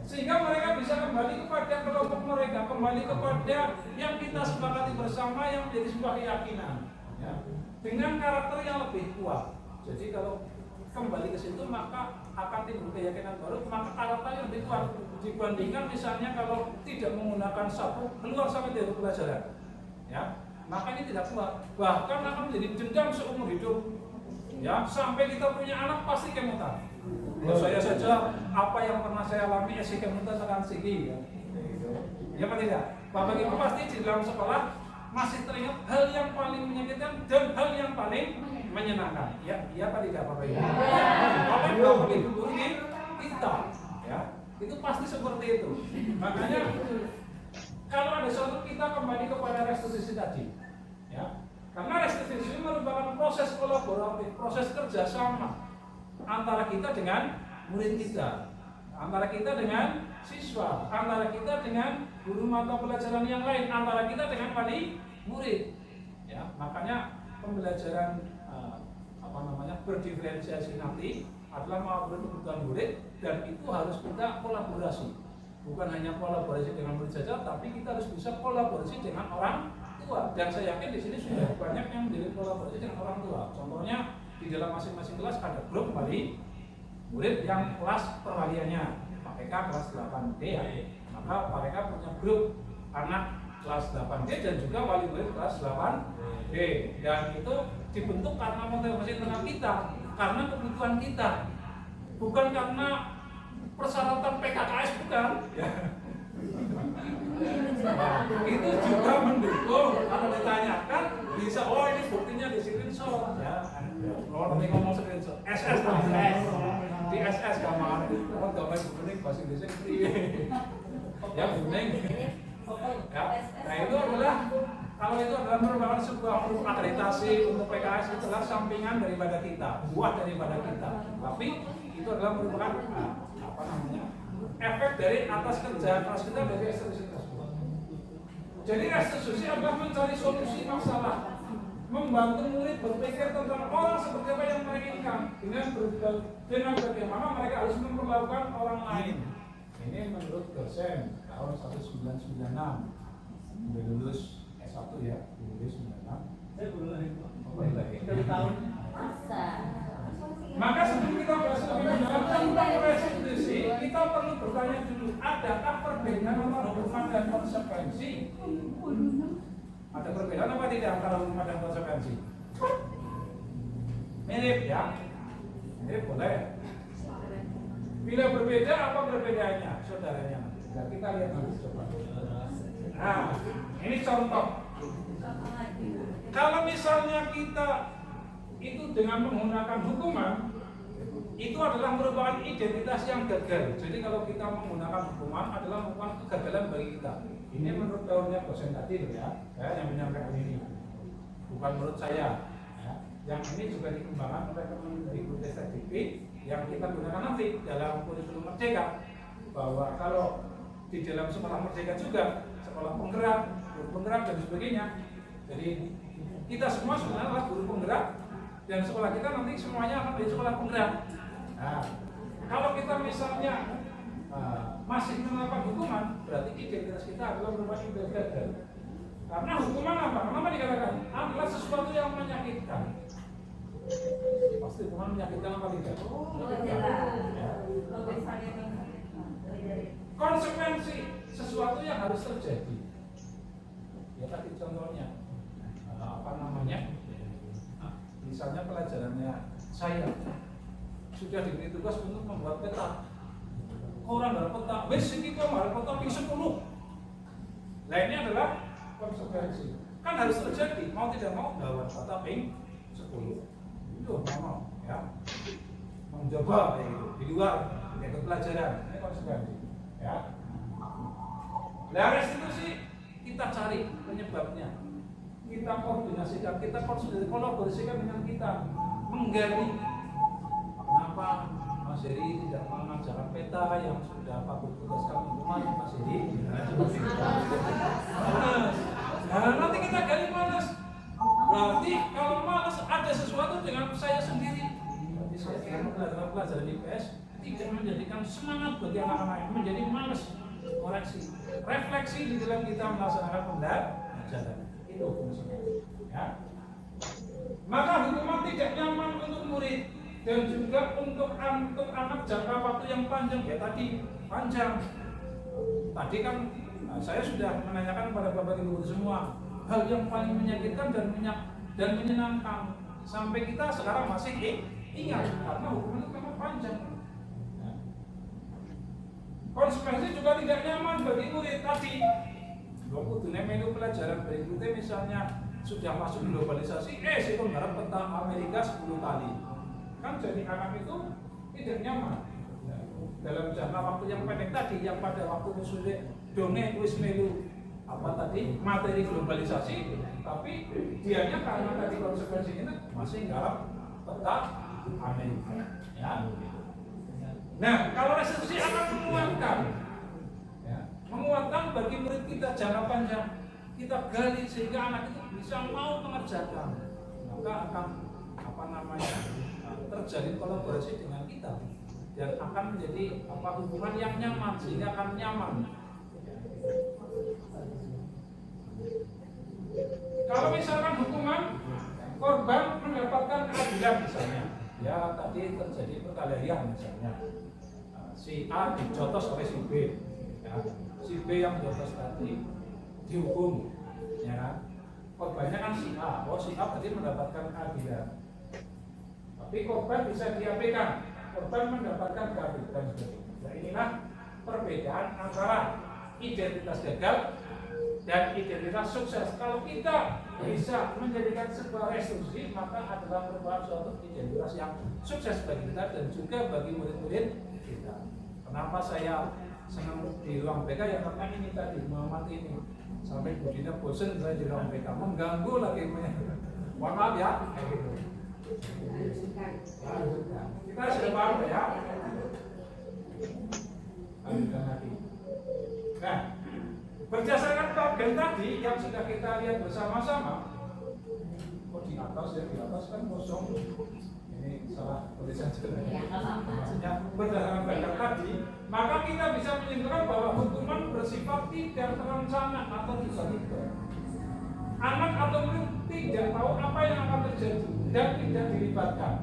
sehingga mereka bisa kembali kepada kelompok mereka, kembali kepada yang kita sepakati bersama yang menjadi sebuah keyakinan, ya, dengan karakter yang lebih kuat. Jadi kalau kembali ke situ maka akan timbul keyakinan baru, maka karakter yang lebih kuat dibandingkan misalnya kalau tidak menggunakan sapu keluar sampai dari pelajaran, ya, maka ini tidak kuat, bahkan akan menjadi dendam seumur hidup. Ya, sampai kita punya anak pasti kemutan. Kalau saya saja apa yang pernah saya alami kemutan akan sigi. Ya apa tidak? Bapak Ibu pasti di dalam sekolah masih teringat hal yang paling menyakitkan dan hal yang paling menyenangkan. Ya, iya apa tidak Bapak Ibu? Bapak Ibu guru ini kita, ya, itu pasti seperti itu. Makanya kalau ada suatu kita kembali kepada restitusi tadi, ya. Karena restitusi merupakan proses kolaboratif, proses kerjasama antara kita dengan murid kita, antara kita dengan siswa, antara kita dengan guru mata pelajaran yang lain, antara kita dengan wali murid. Ya, makanya pembelajaran berdiferensiasi nanti adalah mengatur kebutuhan murid dan itu harus kita kolaborasi. Bukan hanya kolaborasi dengan murid saja, tapi kita harus bisa kolaborasi dengan orang tua. Dan saya yakin di sini sudah banyak yang menjadi kolaborasi dengan orang tua. Contohnya di dalam masing-masing kelas ada grup wali murid yang kelas perwaliannya Pak PK kelas 8D ya. Maka Pak PK punya grup anak kelas 8D dan juga wali murid kelas 8D. Dan itu dibentuk karena motivasi internal kita, karena kebutuhan kita, bukan karena persyaratan PKKS bukan. Itu juga mendukung. Kalau ditanyakan bisa, oh ini buktinya di screenshot ya. Kalau nanti ngomong screenshot SS di SS kamar orang gambar kuning bahasa Indonesia ya kuning ya. Nah itu adalah, kalau itu adalah merupakan sebuah akreditasi untuk PKS, itu adalah sampingan daripada kita, buah daripada kita. Tapi itu adalah merupakan efek dari atas kerja keras kita dari restitusi tersebut. Jadi restitusi adalah mencari solusi masalah, membantu murid berpikir tentang orang seperti apa yang mereka inginkan dengan bagaimana mereka harus memperlakukan orang lain. Ini menurut dosen tahun 1996 udah lulus S1 ya, lulus 96. Saya belum lagi. Tahun masa. Maka sebelum kita bahas lebih mendalam tentang restitusi, kita perlu bertanya dulu, adakah perbedaan antara hukuman dan konsekuensi? Ada perbedaan apa tidak antara hukuman dan konsekuensi? Mirip ya? Mirip boleh. Bila berbeda, apa perbedaannya, saudaranya? Nah, kita lihat dulu coba. Nah, ini contoh. Kalau misalnya kita itu dengan menggunakan hukuman, itu adalah merupakan identitas yang gagal. Jadi kalau kita menggunakan hukuman adalah merupakan kegagalan bagi kita. Ini menurut tahunnya dosen tadi loh ya, saya yang menyampaikan ini, bukan menurut saya. Ya. Yang ini juga dikembangkan oleh Kemendikbud SDIK yang kita gunakan nanti dalam kurikulum merdeka, bahwa kalau di dalam sekolah merdeka juga sekolah penggerak, guru penggerak dan sebagainya. Jadi kita semua sebenarnya adalah guru penggerak dan sekolah kita nanti semuanya akan menjadi sekolah penggerak. Nah, kalau kita misalnya masih menerapkan hukuman, berarti identitas kita adalah merupakan gagal. Karena hukuman apa? Kenapa dikatakan? Adalah sesuatu yang menyakitkan. Pasti hukuman menyakitkan apa tidak? Konsekuensi sesuatu yang harus terjadi. Ya tadi contohnya misalnya pelajarannya saya sudah diberi tugas untuk membuat peta. Orang dalam peta, wes iki kok dalam peta ping 10. Nah ini adalah konsekuensi. Kan harus terjadi, mau tidak mau dalam peta ping 10. Itu itu mau ya mencoba kayak gitu di luar ikut pelajaran, ini konsekuensi ya. Nah, restitusi kita cari penyebabnya, kita koordinasikan, kita kolaborasikan dengan kita, menggali kenapa Mas Heri tidak mengajarkan peta yang sudah Pak tugaskan hukuman Mas Heri. Nah, nanti kita gali malas. Berarti kalau malas ada sesuatu dengan saya sendiri. Berarti saya dengan pelajaran IPS tidak menjadikan semangat bagi anak-anak, menjadi malas. Koreksi, refleksi di dalam kita melaksanakan pembelajaran itu fungsinya. Ya. Maka hukuman tidak nyaman untuk murid dan juga untuk anak jangka waktu yang panjang. Ya tadi panjang. Tadi kan saya sudah menanyakan kepada bapak ibu semua hal yang paling menyakitkan dan menyenangkan sampai kita sekarang masih ingat karena hukuman itu memang panjang. Konsekuensi juga tidak nyaman bagi murid tadi. Waktu menu pelajaran berikutnya misalnya sudah masuk globalisasi, itu mengharap peta Amerika 10 kali. Kan jadi anak itu tidak nyaman. Dalam jangka waktu yang pendek tadi, yang pada waktu sudah dongeng wis melu apa tadi materi globalisasi, tapi dianya karena tadi konsekuensi ini masih mengharap peta Amerika. Ya. Nah, kalau restitusi akan menguatkan bagi murid kita jangka panjang, kita gali sehingga anak itu bisa mau mengerjakan, maka akan terjadi kolaborasi dengan kita dan akan menjadi hubungan yang nyaman sehingga akan nyaman. Kalau misalkan hukuman korban mendapatkan keadilan misalnya, ya tadi terjadi perkelahian misalnya. Si A dijotos oleh si B, ya. Si B yang jotos tadi dihukum, ya. Korbannya kan si A, si A tadi mendapatkan keadilan. Tapi korban bisa diabaikan, korban mendapatkan keadilan. Nah, inilah perbedaan antara identitas gagal dan identitas sukses. Kalau kita bisa menjadikan sebuah restitusi, maka adalah merupakan suatu identitas yang sukses bagi kita dan juga bagi murid-murid kita. Kenapa saya senang di ruang BK ya karena ini tadi Muhammad ini sampai Budina bosen saya di ruang BK mengganggu lagi mohon maaf ya kayak gitu. Kita sudah paham ya. Lanjutkan lagi. Nah, berdasarkan tabel tadi yang sudah kita lihat bersama-sama, di atas kan kosong. Ini salah tulisan sebenarnya. Maksudnya berdasarkan tabel tadi, maka kita bisa menyimpulkan bahwa hukuman bersifat tidak terencana atau tiba-tiba. Anak atau murid tidak tahu apa yang akan terjadi dan tidak dilibatkan.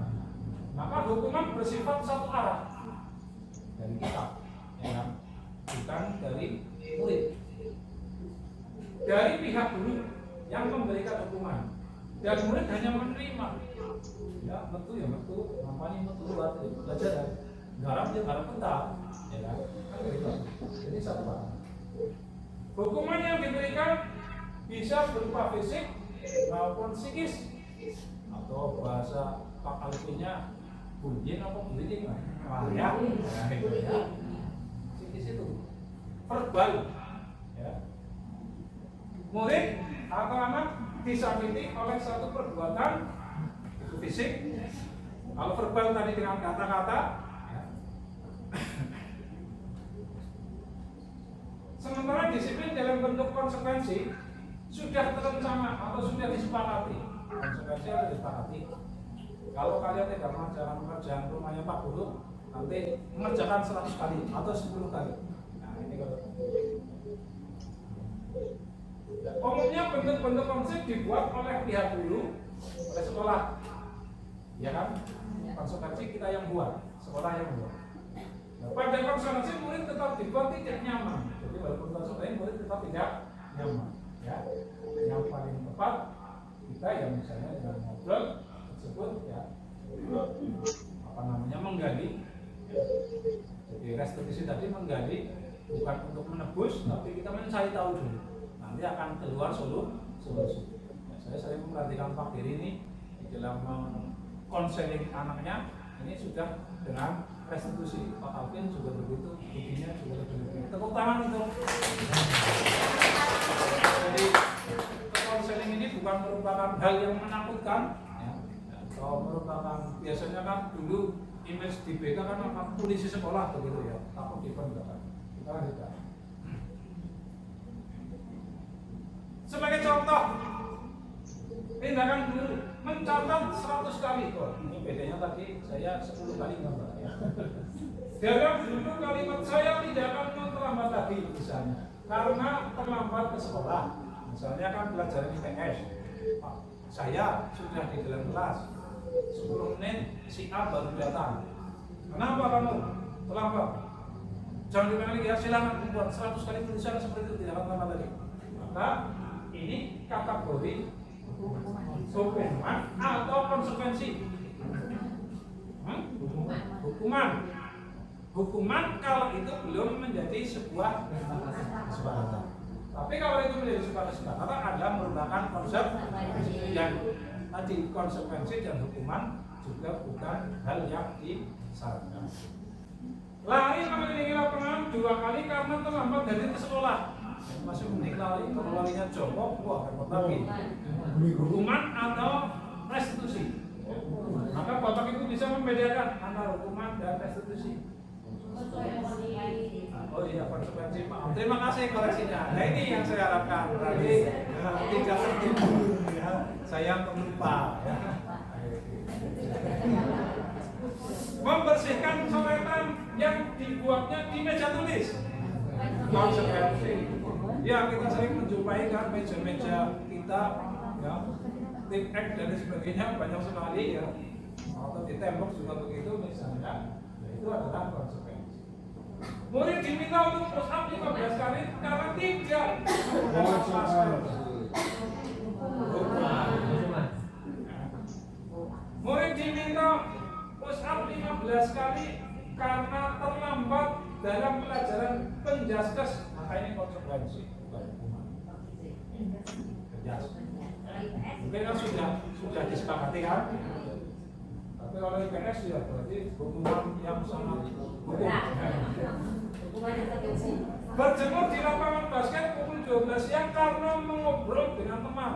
Maka hukuman bersifat satu arah dari kita, ya, bukan dari murid. Dari pihak guru yang memberikan hukuman dan murid hanya menerima. Ya betul ya betul, namanya betul buat pelajaran. Garap dia garap peta, ya kan? Jadi satu arah. Hukuman yang diberikan bisa berupa fisik maupun psikis atau bahasa Pak Alfinya bullying apa bullying lah ya, psikis itu verbal ya. Murid atau anak disakiti oleh satu perbuatan fisik, kalau verbal tadi dengan kata-kata ya. Sementara disiplin dalam bentuk konsekuensi sudah terencana atau sudah disepakati. Konsekuensi sudah disepakati. Kalau kalian tidak mengerjakan pekerjaan rumahnya Pak Guru, nanti mengerjakan 100 kali atau 10 kali. Nah ini kalau umumnya bentuk-bentuk konsep dibuat oleh pihak guru, oleh sekolah, ya kan? Konsekuensi kita yang buat, sekolah yang buat. Nah, pada konsekuensi murid tetap dibuat tidak nyaman. Jadi walaupun konsekuensi murid tetap tidak nyaman. Ya, yang paling tepat kita yang misalnya dengan ngobrol tersebut ya menggali. Ya. Jadi restitusi tadi menggali bukan untuk menebus, tapi kita mencari tahu dulu. Nanti akan keluar solusi. Ya, saya sering memperhatikan Pak Giri ini di dalam konseling anaknya ini sudah dengan restitusi. Pak Alvin juga begitu, budinya juga begitu. Tepuk tangan untuk. Jadi konseling ini bukan merupakan hal yang menakutkan, ya. Atau merupakan biasanya kan dulu image di BK kan polisi sekolah begitu ya, takut dipenjara. Kita tidak. Sebagai contoh, tindakan guru mencatat 100 kali kok. Ini bedanya tadi saya 10 kali gambar ya. Dalam dulu kalimat saya tidak akan terlambat lagi misalnya, karena terlambat ke sekolah. Misalnya kan pelajaran IPS, saya sudah di dalam kelas 10 menit si A baru datang. Kenapa kamu terlambat? Jangan diulangi ya, silakan membuat 100 kali tulisan seperti itu, tidak akan terlambat lagi. Maka ini kategori hukuman atau konsekuensi. Hukuman. Hukuman kalau itu belum menjadi sebuah kesepakatan. Tapi kalau itu menjadi sebuah kesepakatan adalah merupakan konsep yang tadi konsekuensi dan hukuman juga bukan hal yang disarankan. Lari mengelilingi lapangan 2 kali karena terlambat dari ke sekolah. Masih mending lari, kalau larinya jongkok, wah repot lagi. Hukuman atau restitusi. Maka Bapak Ibu bisa membedakan antara hukuman dan restitusi. Oh iya, konsekuensi. Maaf. Terima kasih koreksinya. Nah ini yang saya harapkan. Tadi tidak tertimbul ya. Saya lupa ya. Membersihkan coretan yang dibuatnya di meja tulis. Konsekuensi. Ya kita sering menjumpai kan meja-meja kita ya, tip X dan sebagainya banyak sekali ya. Atau di tembok juga begitu misalnya. Itu adalah konsekuensi. Murid diminta untuk push up 15 kali karena tidak melepaskan. Murid diminta push up 15 kali karena terlambat dalam pelajaran penjaskes. Maka ini konsekuensi. Mungkin kan sudah disepakati kan? Tapi kalau IPS ya berarti hukuman yang sangat hukum. Berjemur di lapangan basket pukul 12 siang karena mengobrol dengan teman.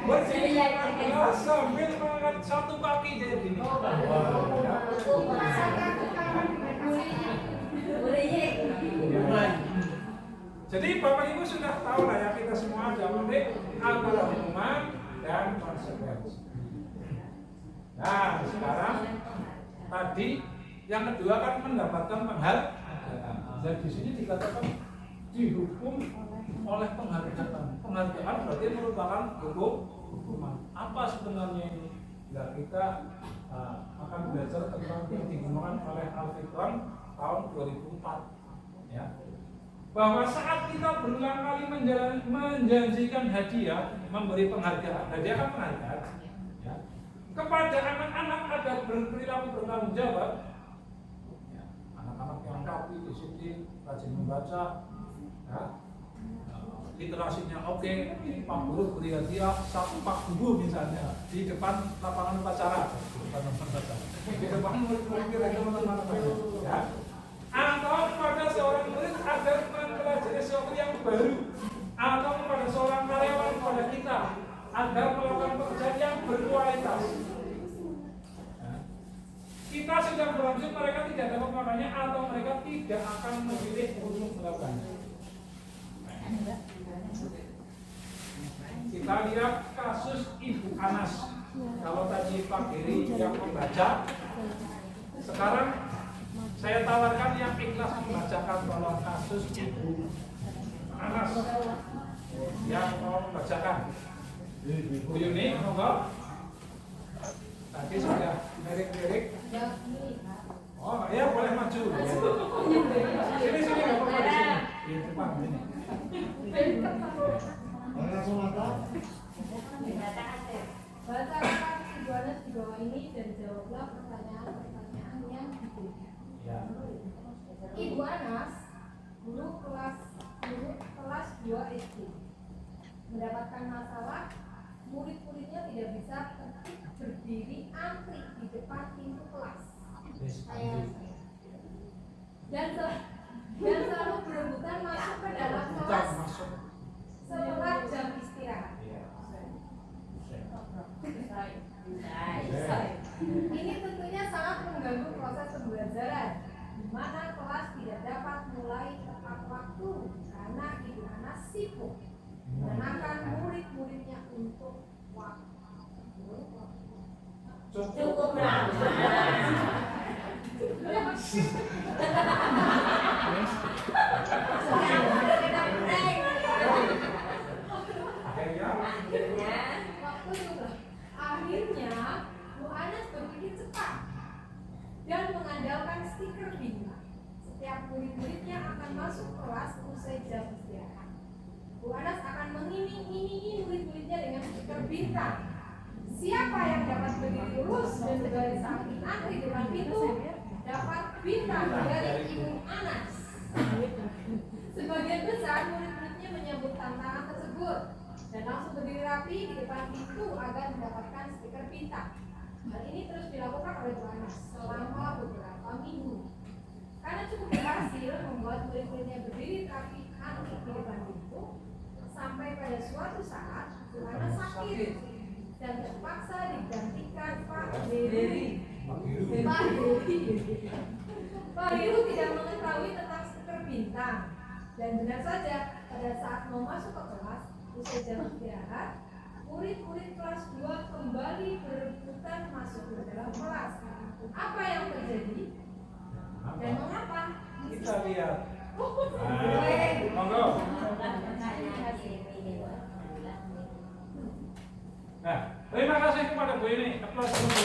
Berjemur sambil mengangkat satu kaki jadi gini. Jadi Bapak Ibu sudah tahu lah ya, kita semua jawab antara hukuman dan konsekuensi. Nah sekarang tadi yang kedua kan mendapatkan penghargaan. Dan di sini dikatakan dihukum oleh penghargaan. Penghargaan berarti merupakan hukuman. Apa sebenarnya ini? Nah, kita akan belajar tentang yang digunakan oleh Al-Fitran tahun 2004 ya. Bahwa saat kita berulang kali menjanjikan hadiah, memberi penghargaan, hadiah kan penghargaan ya, kepada anak-anak ada berperilaku bertanggung jawab ya, anak-anak yang rapi, disiplin, rajin membaca ya, literasinya oke, Pak Guru beri hadiah satu Pak Guru misalnya di depan lapangan upacara, di depan murid-murid teman-teman ya. Atau kepada seorang murid agar mempelajari sesuatu yang baru, atau kepada seorang karyawan kepada kita agar melakukan pekerjaan yang berkualitas. Kita sedang berlangsung, mereka tidak dapat makanya atau mereka tidak akan memilih untuk melakukannya. Kita lihat kasus Ibu Anas. Kalau tadi Pak Giri yang membaca, sekarang saya tawarkan yang ikhlas membacakan tolong kasus Ibu Anas yang mau membacakan. Bu Yuni, monggo. Tadi sudah lirik-lirik. Oh ya boleh maju. Sini nggak apa-apa di sini. Di depan ini. Langsung mata. Baca Ibu Anas di bawah ini dan jawablah pertanyaan-pertanyaan yang diberikan. Ya. Ibu Anas, guru kelas 2 SD, masalah murid-muridnya tidak bisa berdiri antri di depan pintu kelas. Dan selalu berebutan masuk ke dalam kelas setelah jam istirahat. Ini tentunya sangat mengganggu proses pembelajaran, di mana kelas tidak dapat mulai tepat waktu karena ibu anak sibuk menenangkan murid-muridnya untuk waktu. Cukup lama. Akhirnya Bu Anas berpikir cepat dan mengandalkan stiker bintang. Setiap murid-muridnya akan masuk kelas usai jam istirahat. Bu Anas akan mengiming-imingi murid-muridnya dengan stiker bintang. Siapa yang dapat berdiri lurus dan berbaris samping antri depan pintu dapat bintang dari Ibu Anas. Sebagian besar murid-muridnya menyambut tantangan tersebut dan langsung berdiri rapi di depan pintu agar mendapatkan stiker bintang. Hal ini terus dilakukan oleh Bu Anas selama beberapa minggu. Karena cukup berhasil membuat murid-muridnya berdiri rapi antri di depan pintu, sampai pada suatu saat Bu Anas sakit dan terpaksa digantikan Pak Heri. Pak Heru tidak mengetahui tentang stiker bintang, dan benar saja pada saat mau masuk ke kelas usai jam istirahat, murid-murid kelas 2 kembali berebutan masuk ke dalam kelas. Apa yang terjadi dan mengapa? Kita lihat. Boleh. Monggo. Nah, terima kasih kepada Bu ini. Aplaus dulu.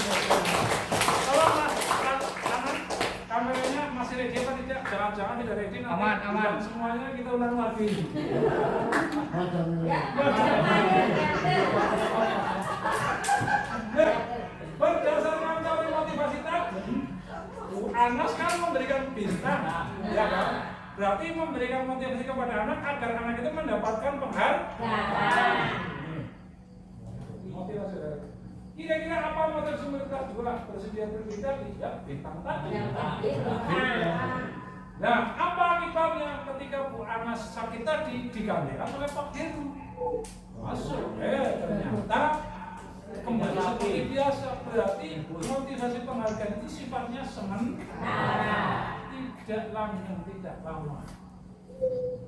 Tolong Mas, tangan kameranya masih ready apa tidak? Jangan-jangan tidak ready nanti. Aman. Semuanya kita ulang lagi. Berdasarkan teori motivasi tadi, Bu Anas kan memberikan bintang, ya kan? Berarti memberikan motivasi kepada anak agar anak itu mendapatkan penghargaan. Motivasi dari kira-kira apa motivasi murid kelas 2 bersedia berbintang? Ya, bintang tadi. Nah, apa akibatnya ketika Bu Anas sakit tadi digantikan oleh Pak Heru? Masuk, ternyata kembali seperti biasa. Berarti motivasi penghargaan itu sifatnya sementara, tidak langgeng, tidak lama.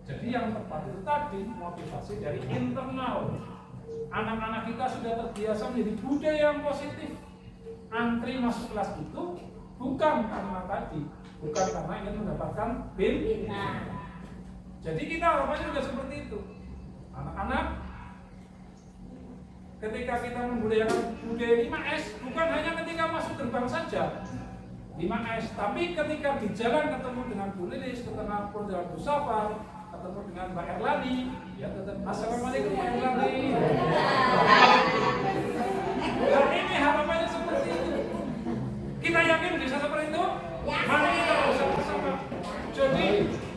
Jadi yang tepat itu tadi motivasi dari internal. Anak-anak kita sudah terbiasa menjadi budaya yang positif. Antri masuk kelas itu bukan karena tadi, bukan karena ingin mendapatkan bintang. Jadi kita harapannya juga seperti itu. Anak-anak, ketika kita membudayakan budaya 5S, bukan hanya ketika masuk gerbang saja 5S, tapi ketika di jalan ketemu dengan Bu Lilis, ketemu dengan Bu Safar, ketemu dengan Mbak Erlani, ya tetap Assalamualaikum Mbak Erlani. Dan ini harapannya seperti itu. Kita yakin bisa seperti itu? Mari kita bersama-sama. Jadi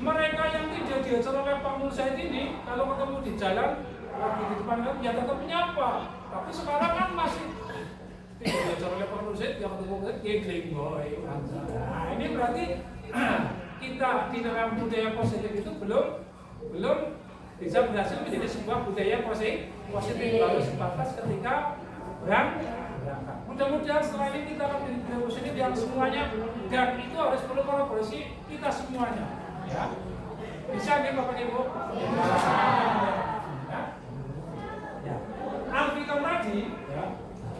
mereka yang tidak diajar oleh Pak Nur Said ini, kalau ketemu di jalan, lagi di depan kan, ya tetap menyapa. Tapi sekarang kan masih tidak diajar oleh Pak Nur Said, yang ketemu giggling boy. Nah ini berarti kita di dalam budaya positif itu belum bisa berhasil menjadi sebuah budaya positif baru sebatas ketika berangkat. Mudah-mudahan setelah ini kita akan menjadi budaya positif yang semuanya, dan itu harus perlu kolaborasi kita semuanya, ya. Bisa nggak Bapak Ibu? Ya. Alfiton tadi ya,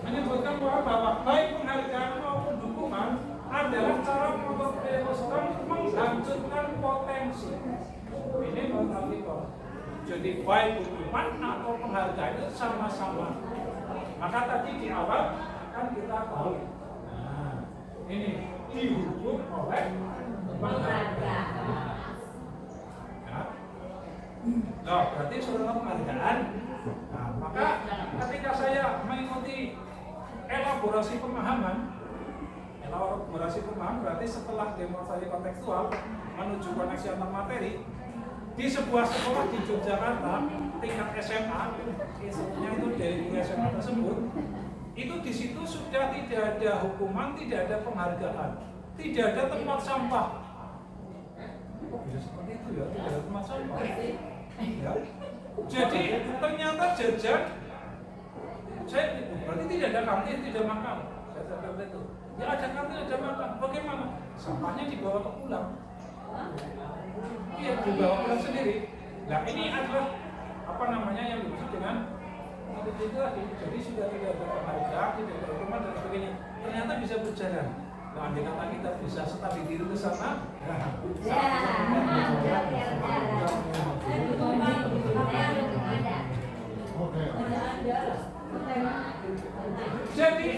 menyebutkan bahwa baik penghargaan maupun dukungan adalah cara membuat ekosistem menghancurkan potensi. Ini menurut Alfiton. Jadi baik dukungan atau penghargaan itu sama-sama. Maka tadi di awal kan kita tahu, nah, ini dihukum oleh penghargaan. Ya. Nah, berarti sudah penghargaan. Nah, maka ketika saya mengikuti elaborasi pemahaman berarti setelah demonstrasi kontekstual menuju koneksi antar materi, di sebuah sekolah di Yogyakarta tingkat SMA, yang itu dari SMA tersebut, itu di situ sudah tidak ada hukuman, tidak ada penghargaan, tidak ada tempat sampah. Ya, seperti itu ya, tidak ada tempat sampah. Ya. Jadi ternyata jajan, saya berarti tidak ada kantin, tidak makan. Saya seperti itu. Ya ada kantin, ada makan. Bagaimana? Sampahnya dibawa ke pulang. Iya, dibawa pulang sendiri. Nah ini adalah apa namanya yang dimaksud dengan itu lagi. Jadi sudah tidak ada penghargaan, tidak ada hukuman dan sebagainya. Ternyata bisa berjalan. Nah, andai kata kita bisa studi diri ke sana. Jadi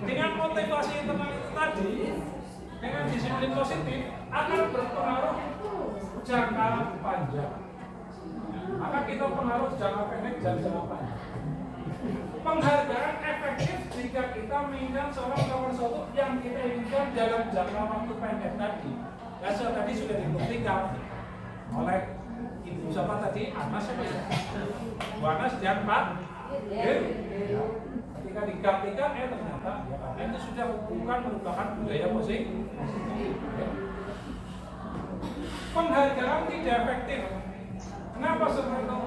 dengan motivasi internal itu tadi, dengan disiplin positif akan berpengaruh jangka panjang. Maka kita pengaruh jangka pendek dan jangka panjang. Penghargaan efektif jika kita menginginkan seorang melakukan sesuatu yang kita inginkan dalam jangka waktu pendek tadi. Dan tadi sudah dibuktikan oleh Ibu siapa tadi? Anas ya? Bu Anas dan Pak ketika digantikan ternyata ya, itu sudah bukan merupakan budaya musik. Penghargaan tidak efektif. Kenapa seperti itu?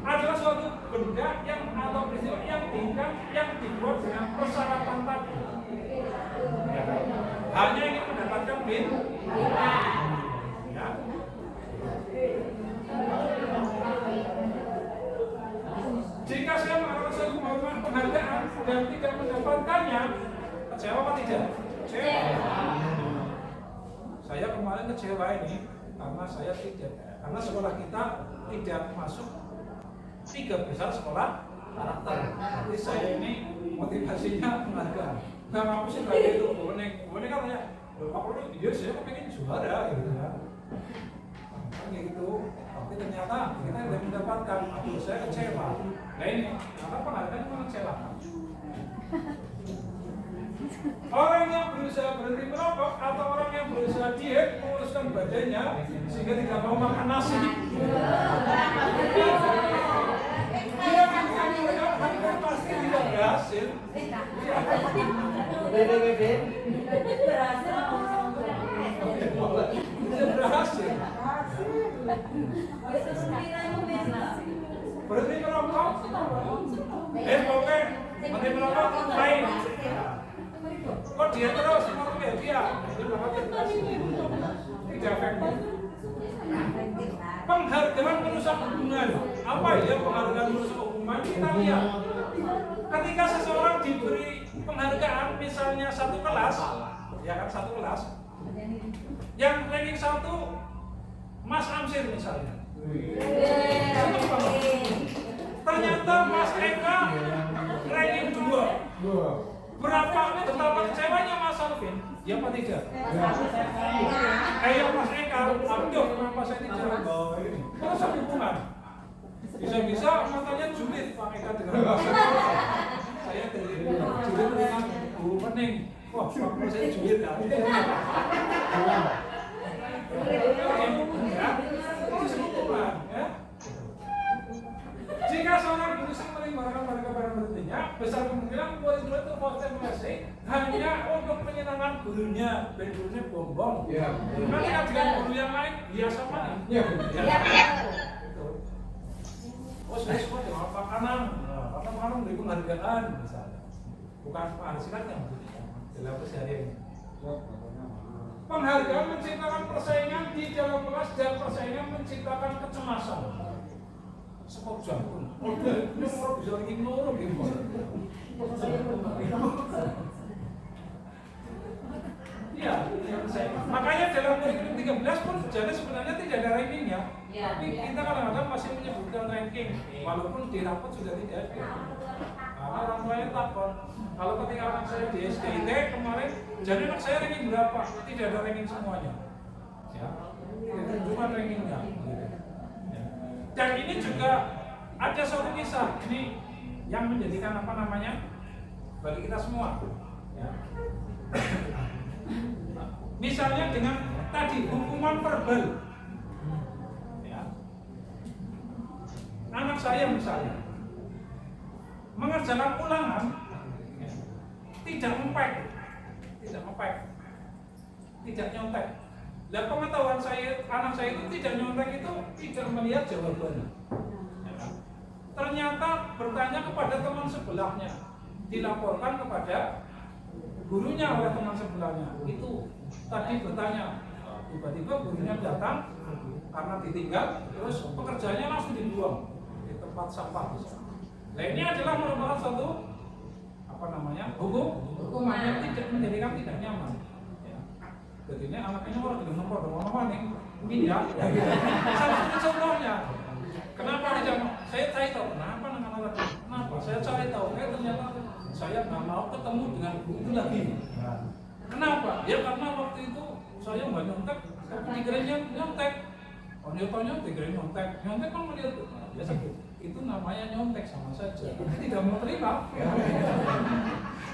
Adalah suatu benda yang atau peristiwa yang dibuat dengan persyaratan tadi. Ya, hanya ingin mendapatkan ya. Jika saya mengharapkan suatu penghargaan dan tidak mendapatkannya, kecewa apa tidak? Kecewa. Saya kemarin kecewa ini karena sekolah kita tidak masuk 3 besar sekolah karakter. Jadi saya ini motivasinya penghargaan. Nah, aku sih kayak itu, bonek katanya, Pak Lulu, iya saya pengen juara gitu ya. Kayak gitu, tapi ternyata kita tidak mendapatkan. Aduh, saya kecewa. Nah ini, maka penghargaan mengecewakan. Orang yang berusaha berhenti merokok atau orang yang berusaha diet menguruskan badannya sehingga tidak mau makan nasi. Dia kan pasti tidak berhasil. Tidak berhasil. Berhenti merokok. Oke, berhenti merokok lain. Kok dia terus ngomong ya dia? Tidak efektif. Penghargaan merusak hubungan. Apa ya penghargaan merusak hubungan? Kita lihat. Ketika seseorang diberi penghargaan, misalnya satu kelas, ya kan satu kelas, yang ranking 1 Mas Amsir misalnya. Ternyata Mas Eka ranking 2. Betapa kecewanya Mas Alvin? Ya apa tidak? Kayak Mas Eka, aduh kenapa saya tidak bawa ini? Terus ada hubungan. Bisa-bisa matanya julid Pak Eka dengan Mas saya dari julid dengan Bu Mening. Wah, Pak saya julid ya. Itu hubungan ya. Jika seorang guru sering melimparkan mereka pada muridnya, besar kemungkinan murid-murid itu konsentrasi hanya untuk menyenangkan gurunya, dan gurunya bombong. Ketika dengan guru yang lain biasa mana? Oh, saya suka dengan makanan, makanan beri penghargaan misalnya, bukan penghasilan yang dalam keseharian. Penghargaan menciptakan persaingan di dalam kelas dan persaingan menciptakan kecemasan. Sepok jantung. Ini orang bisa lagi nurut gitu. Iya, makanya dalam kurikulum 13 pun jadi sebenarnya tidak ada rankingnya. Tapi kita kadang-kadang masih menyebutkan ranking, walaupun di rapot sudah tidak ada. Karena orang tuanya takut. Kalau ketika anak saya di SDIT kemarin, jadi anak saya ranking berapa? Tidak ada ranking semuanya. Ya, cuma rankingnya. Dan ini juga ada suatu kisah ini yang menjadikan apa namanya bagi kita semua. Ya. Misalnya dengan tadi hukuman verbal. Ya. anak saya misalnya mengerjakan ulangan, tidak ngepek, tidak nyontek. Dan pengetahuan saya, anak saya itu tidak nyontek itu tidak melihat jawabannya. Ternyata bertanya kepada teman sebelahnya, dilaporkan kepada gurunya oleh teman sebelahnya. Itu tadi bertanya, tiba-tiba gurunya datang karena ditinggal, terus pekerjaannya langsung dibuang di tempat sampah. Nah ini adalah merupakan suatu hukuman yang tidak menjadikan tidak nyaman. Jadi ini anaknya orang tidak nomor mana nih, pindah. Salah satu contohnya. Kenapa tidak? Saya cari tahu kenapa anak-anak kenapa? Saya cari tahu, ternyata saya nggak mau ketemu dengan guru itu lagi. Kenapa? Ya karena waktu itu saya nggak nyontek, tapi dikiranya nyontek. Oh nyontek, dikiranya nyontek kan melihat biasa itu namanya nyontek sama saja. Tidak mau terima.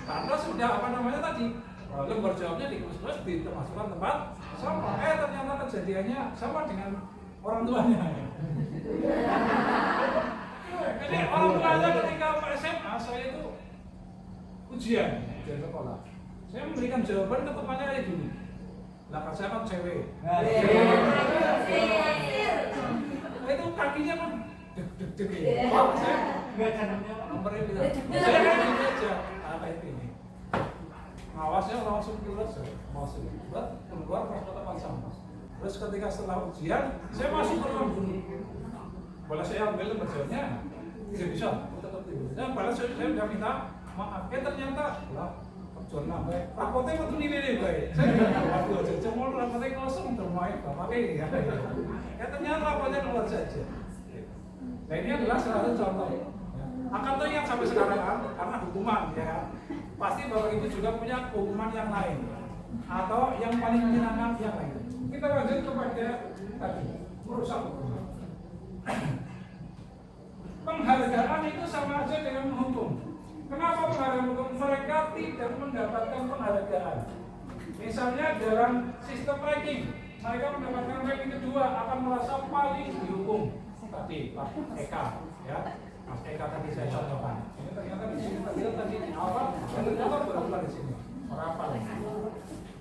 Karena sudah tadi. Lembar jawabnya di kursus dimasukkan tempat sama. Ternyata kejadiannya sama dengan orang tuanya. Jadi orang tuanya ketika SMA saya itu ujian sekolah. Saya memberikan jawaban ke temannya kayak gini. Lah kan saya kan cewek. Itu kakinya kan deg-deg. Saya nggak canangnya nomor ini. Saya kayak gini aja. Kayak gini. Awasnya langsung keluar keluar ke tempat sampah. Terus ketika setelah ujian, saya masuk ke ruang guru. Boleh saya ambil lembar jawabnya? Tidak bisa, tetap tidak. Dan balas saya sudah minta maaf. Ternyata lah, perjuangan nambah. Rapotnya waktu nilai baik. Saya tidak waktu aja. Cuma rapotnya kosong termain pakai ya. Ternyata rapotnya keluar saja. Nah ini adalah salah satu contoh. Akan teringat sampai sekarang karena hukuman ya. Pasti Bapak Ibu juga punya hukuman yang lain atau yang paling menyenangkan yang lain. Kita lanjut kepada tadi merusak hukuman. Penghargaan itu sama aja dengan menghukum. Kenapa penghargaan hukum? Mereka tidak mendapatkan penghargaan. Misalnya dalam sistem ranking, mereka mendapatkan ranking kedua akan merasa paling dihukum. Tadi Pak Eka, ya. Mas Eka tadi saya contohkan. Ini ternyata di sini tadi di awal, dan ternyata berulang di sini. Merapal.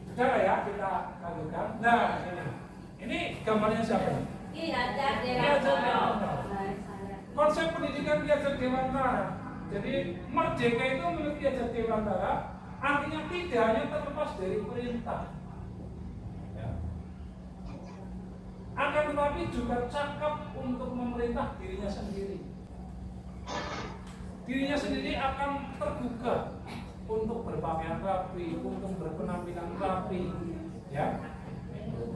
Sudah ya kita lanjutkan. Nah ini gambarnya siapa? Konsep pendidikan Ki Dewantara. Jadi merdeka itu menurut Ki Dewantara artinya tidak hanya terlepas dari perintah, ya. Akan tetapi juga cakap untuk memerintah dirinya sendiri. Dirinya sendiri akan tergugah untuk berpakaian rapi, untuk berpenampilan rapi, ya.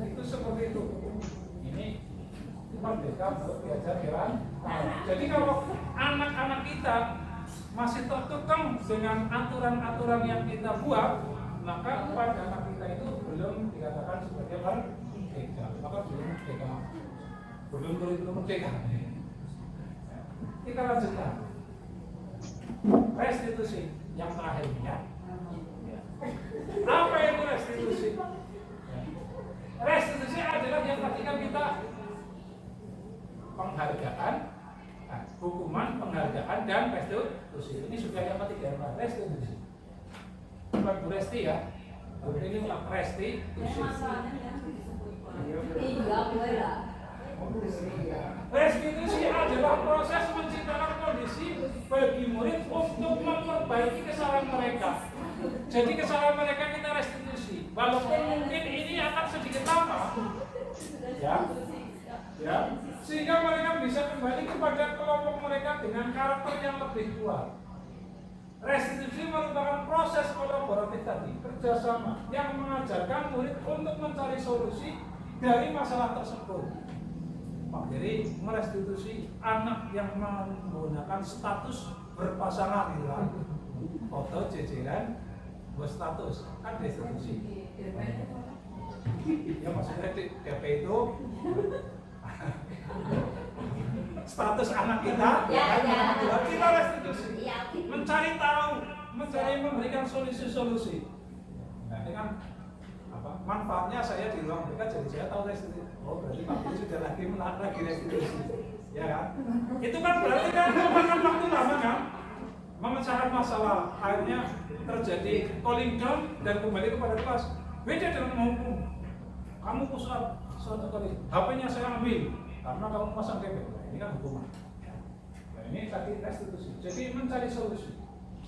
Itu seperti itu. Ini merdeka untuk diajar jalan. Jadi kalau anak-anak kita masih terkekang dengan aturan-aturan yang kita buat, maka pada anak kita itu belum dikatakan sebagai merdeka, maka belum merdeka, belum merdeka. Kita lanjutkan. Restitusi yang terakhir ya. Apa itu restitusi? Restitusi adalah yang ketika kita penghargaan, hukuman, penghargaan dan restitusi. Ini sudah yang ketiga, restitusi. Bukan Bu Resti ya. Ini ulang restitusi. Restitusi adalah proses menciptakan kondisi bagi murid untuk memperbaiki kesalahan mereka. Jadi kesalahan mereka kita restitusi. Walaupun mungkin ini akan sedikit lama, ya, sehingga mereka bisa kembali kepada kelompok mereka dengan karakter yang lebih kuat. Restitusi merupakan proses kolaboratif tadi, kerjasama yang mengajarkan murid untuk mencari solusi dari masalah tersebut. Jadi merestitusi anak yang menggunakan status berpasangan gitu kan. Foto jejeran berstatus kan restitusi. Ya maksudnya DP itu status anak kita, kita restitusi. Mencari tahu, memberikan solusi-solusi. Nah, dengan manfaatnya saya di ruang mereka, jadi saya tahu restitusi. Oh berarti Pak Guru sudah lagi restitusi. ya kan? Itu kan berarti kan memakan waktu lama kan? Memecahkan masalah, akhirnya terjadi calling down dan kembali kepada kelas. Beda dengan menghukum. Kamu pusat suatu kali, HP-nya saya ambil karena kamu pasang DP. Ini kan hukuman. Nah, ini tadi restitusi. Jadi mencari solusi.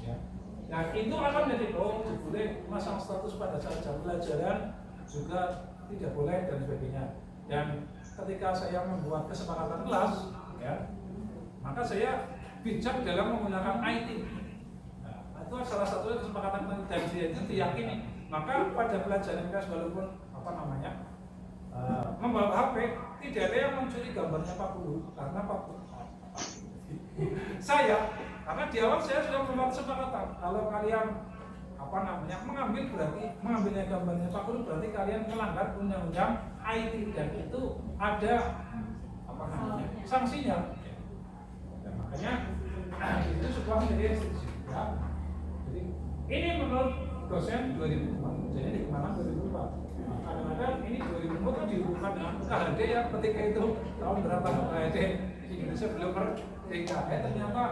Ya. Nah, itu akan menjadi boleh masang status pada saat jam pelajaran juga tidak boleh dan sebagainya. Dan ketika saya membuat kesepakatan kelas, ya, maka saya bijak dalam menggunakan IT. Nah, itu salah satu kesepakatan dan itu diyakini. Maka pada pelajaran kelas walaupun membawa HP, tidak ada yang mencuri gambarnya Pak Guru karena Pak Guru karena di awal saya sudah membuat kesepakatan kalau kalian mengambilnya gambarnya Pak Guru berarti kalian melanggar undang-undang IT dan itu ada sanksinya. Dan makanya itu sebuah menjadi restriksi. Ya. Jadi ini menurut dosen 2004, jadi di mana 2004. Kadang-kadang ini 2004 dihubungkan dengan KHD yang ketika itu tahun berapa KHD di Indonesia belum merdeka. Ternyata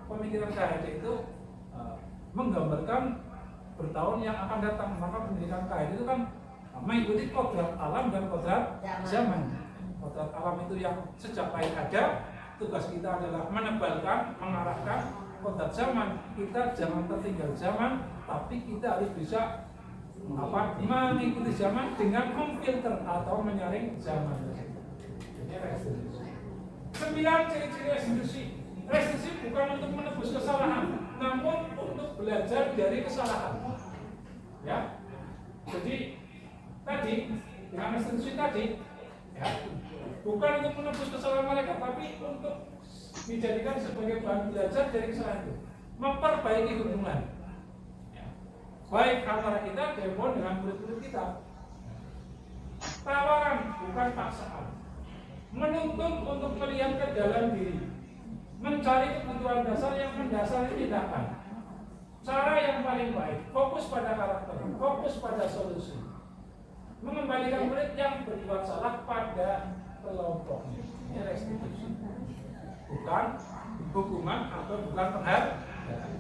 pemikiran KHD itu menggambarkan bertahun yang akan datang. Maka pendidikan KHD itu kan mengikuti kodrat alam dan kodrat zaman. Kodrat alam itu yang sejak lahir ada, tugas kita adalah menebalkan, mengarahkan. Kodrat zaman kita jangan tertinggal zaman, tapi kita harus bisa mengikuti zaman dengan memfilter atau menyaring zaman. Ini restitusi. 9 ciri-ciri restitusi. Restitusi bukan untuk menebus kesalahan, namun untuk belajar dari kesalahan. Ya. Jadi tadi dengan restitusi tadi, ya, bukan untuk menebus kesalahan mereka, tapi untuk dijadikan sebagai bahan belajar dari kesalahan itu, memperbaiki hubungan. Baik antara kita dengan murid-murid kita. Tawaran bukan paksaan. Menuntut untuk melihat ke dalam diri. Mencari kebutuhan dasar yang mendasari tindakan. Cara yang paling baik, fokus pada karakter, fokus pada solusi. Mengembalikan murid yang berbuat salah pada kelompoknya. Ini restitusi. Bukan hukuman atau bukan penghargaan.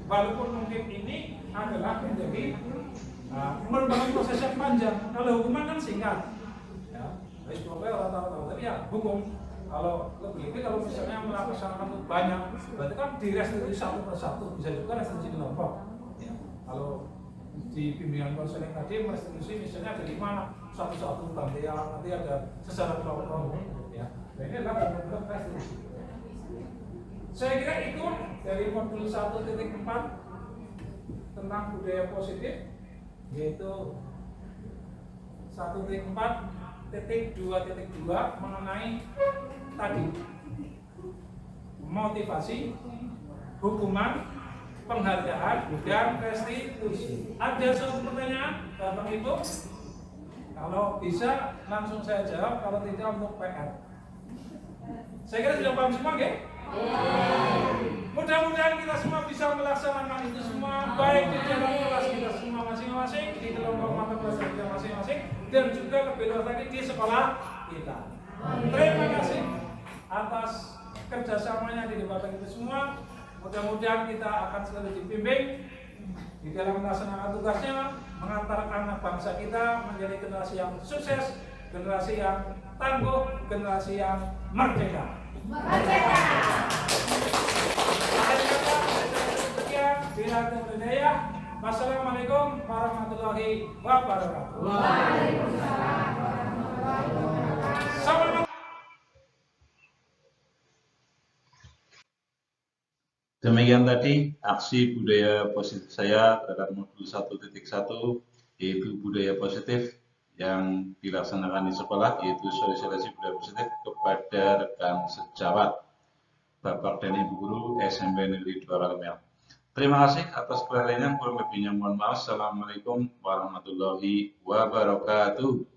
Walaupun mungkin ini adalah menjadi merupakan proses yang panjang. Kalau hukuman kan singkat, ya, pokoknya rata-rata. Tapi ya hukum kalau lebih kalau misalnya melaksanakan itu banyak, berarti kan direstitusi satu persatu. Bisa juga restitusi kelompok. Ya. Kalau di bimbingan konseling tadi restitusi misalnya ada 5 satu-satu bantian, nanti ada secara kelompok. Ya, ini adalah bentuk restitusi. Saya kira itu dari modul 1.4 tentang budaya positif, yaitu 1.4.2.2 mengenai tadi motivasi, hukuman, penghargaan, dan restitusi. Ada suatu pertanyaan, Bapak Ibu? Kalau bisa langsung saya jawab, kalau tidak untuk PR. Saya kira sudah paham semua, ya? Mudah-mudahan kita semua bisa melaksanakan itu semua, baik di dalam kelas kita semua masing-masing, di kelompok mata pelajaran kita masing-masing, dan juga lebih luas lagi di sekolah kita. Terima kasih atas kerjasamanya di Bapak Ibu semua. Mudah-mudahan kita akan selalu dibimbing di dalam melaksanakan tugasnya, mengantar anak bangsa kita menjadi generasi yang sukses, generasi yang tangguh, generasi yang merdeka. Wassalamualaikum warahmatullahi wabarakatuh. Waalaikumsalam warahmatullahi wabarakatuh. Demikian tadi aksi budaya positif saya dalam modul 1.1, yaitu budaya positif yang dilaksanakan di sekolah, yaitu sosialisasi budaya positif kepada rekan sejawat Bapak dan Ibu Guru SMP Negeri 2 Kalemel. Terima kasih atas perhatiannya, kurang lebihnya mohon maaf. Assalamualaikum warahmatullahi wabarakatuh.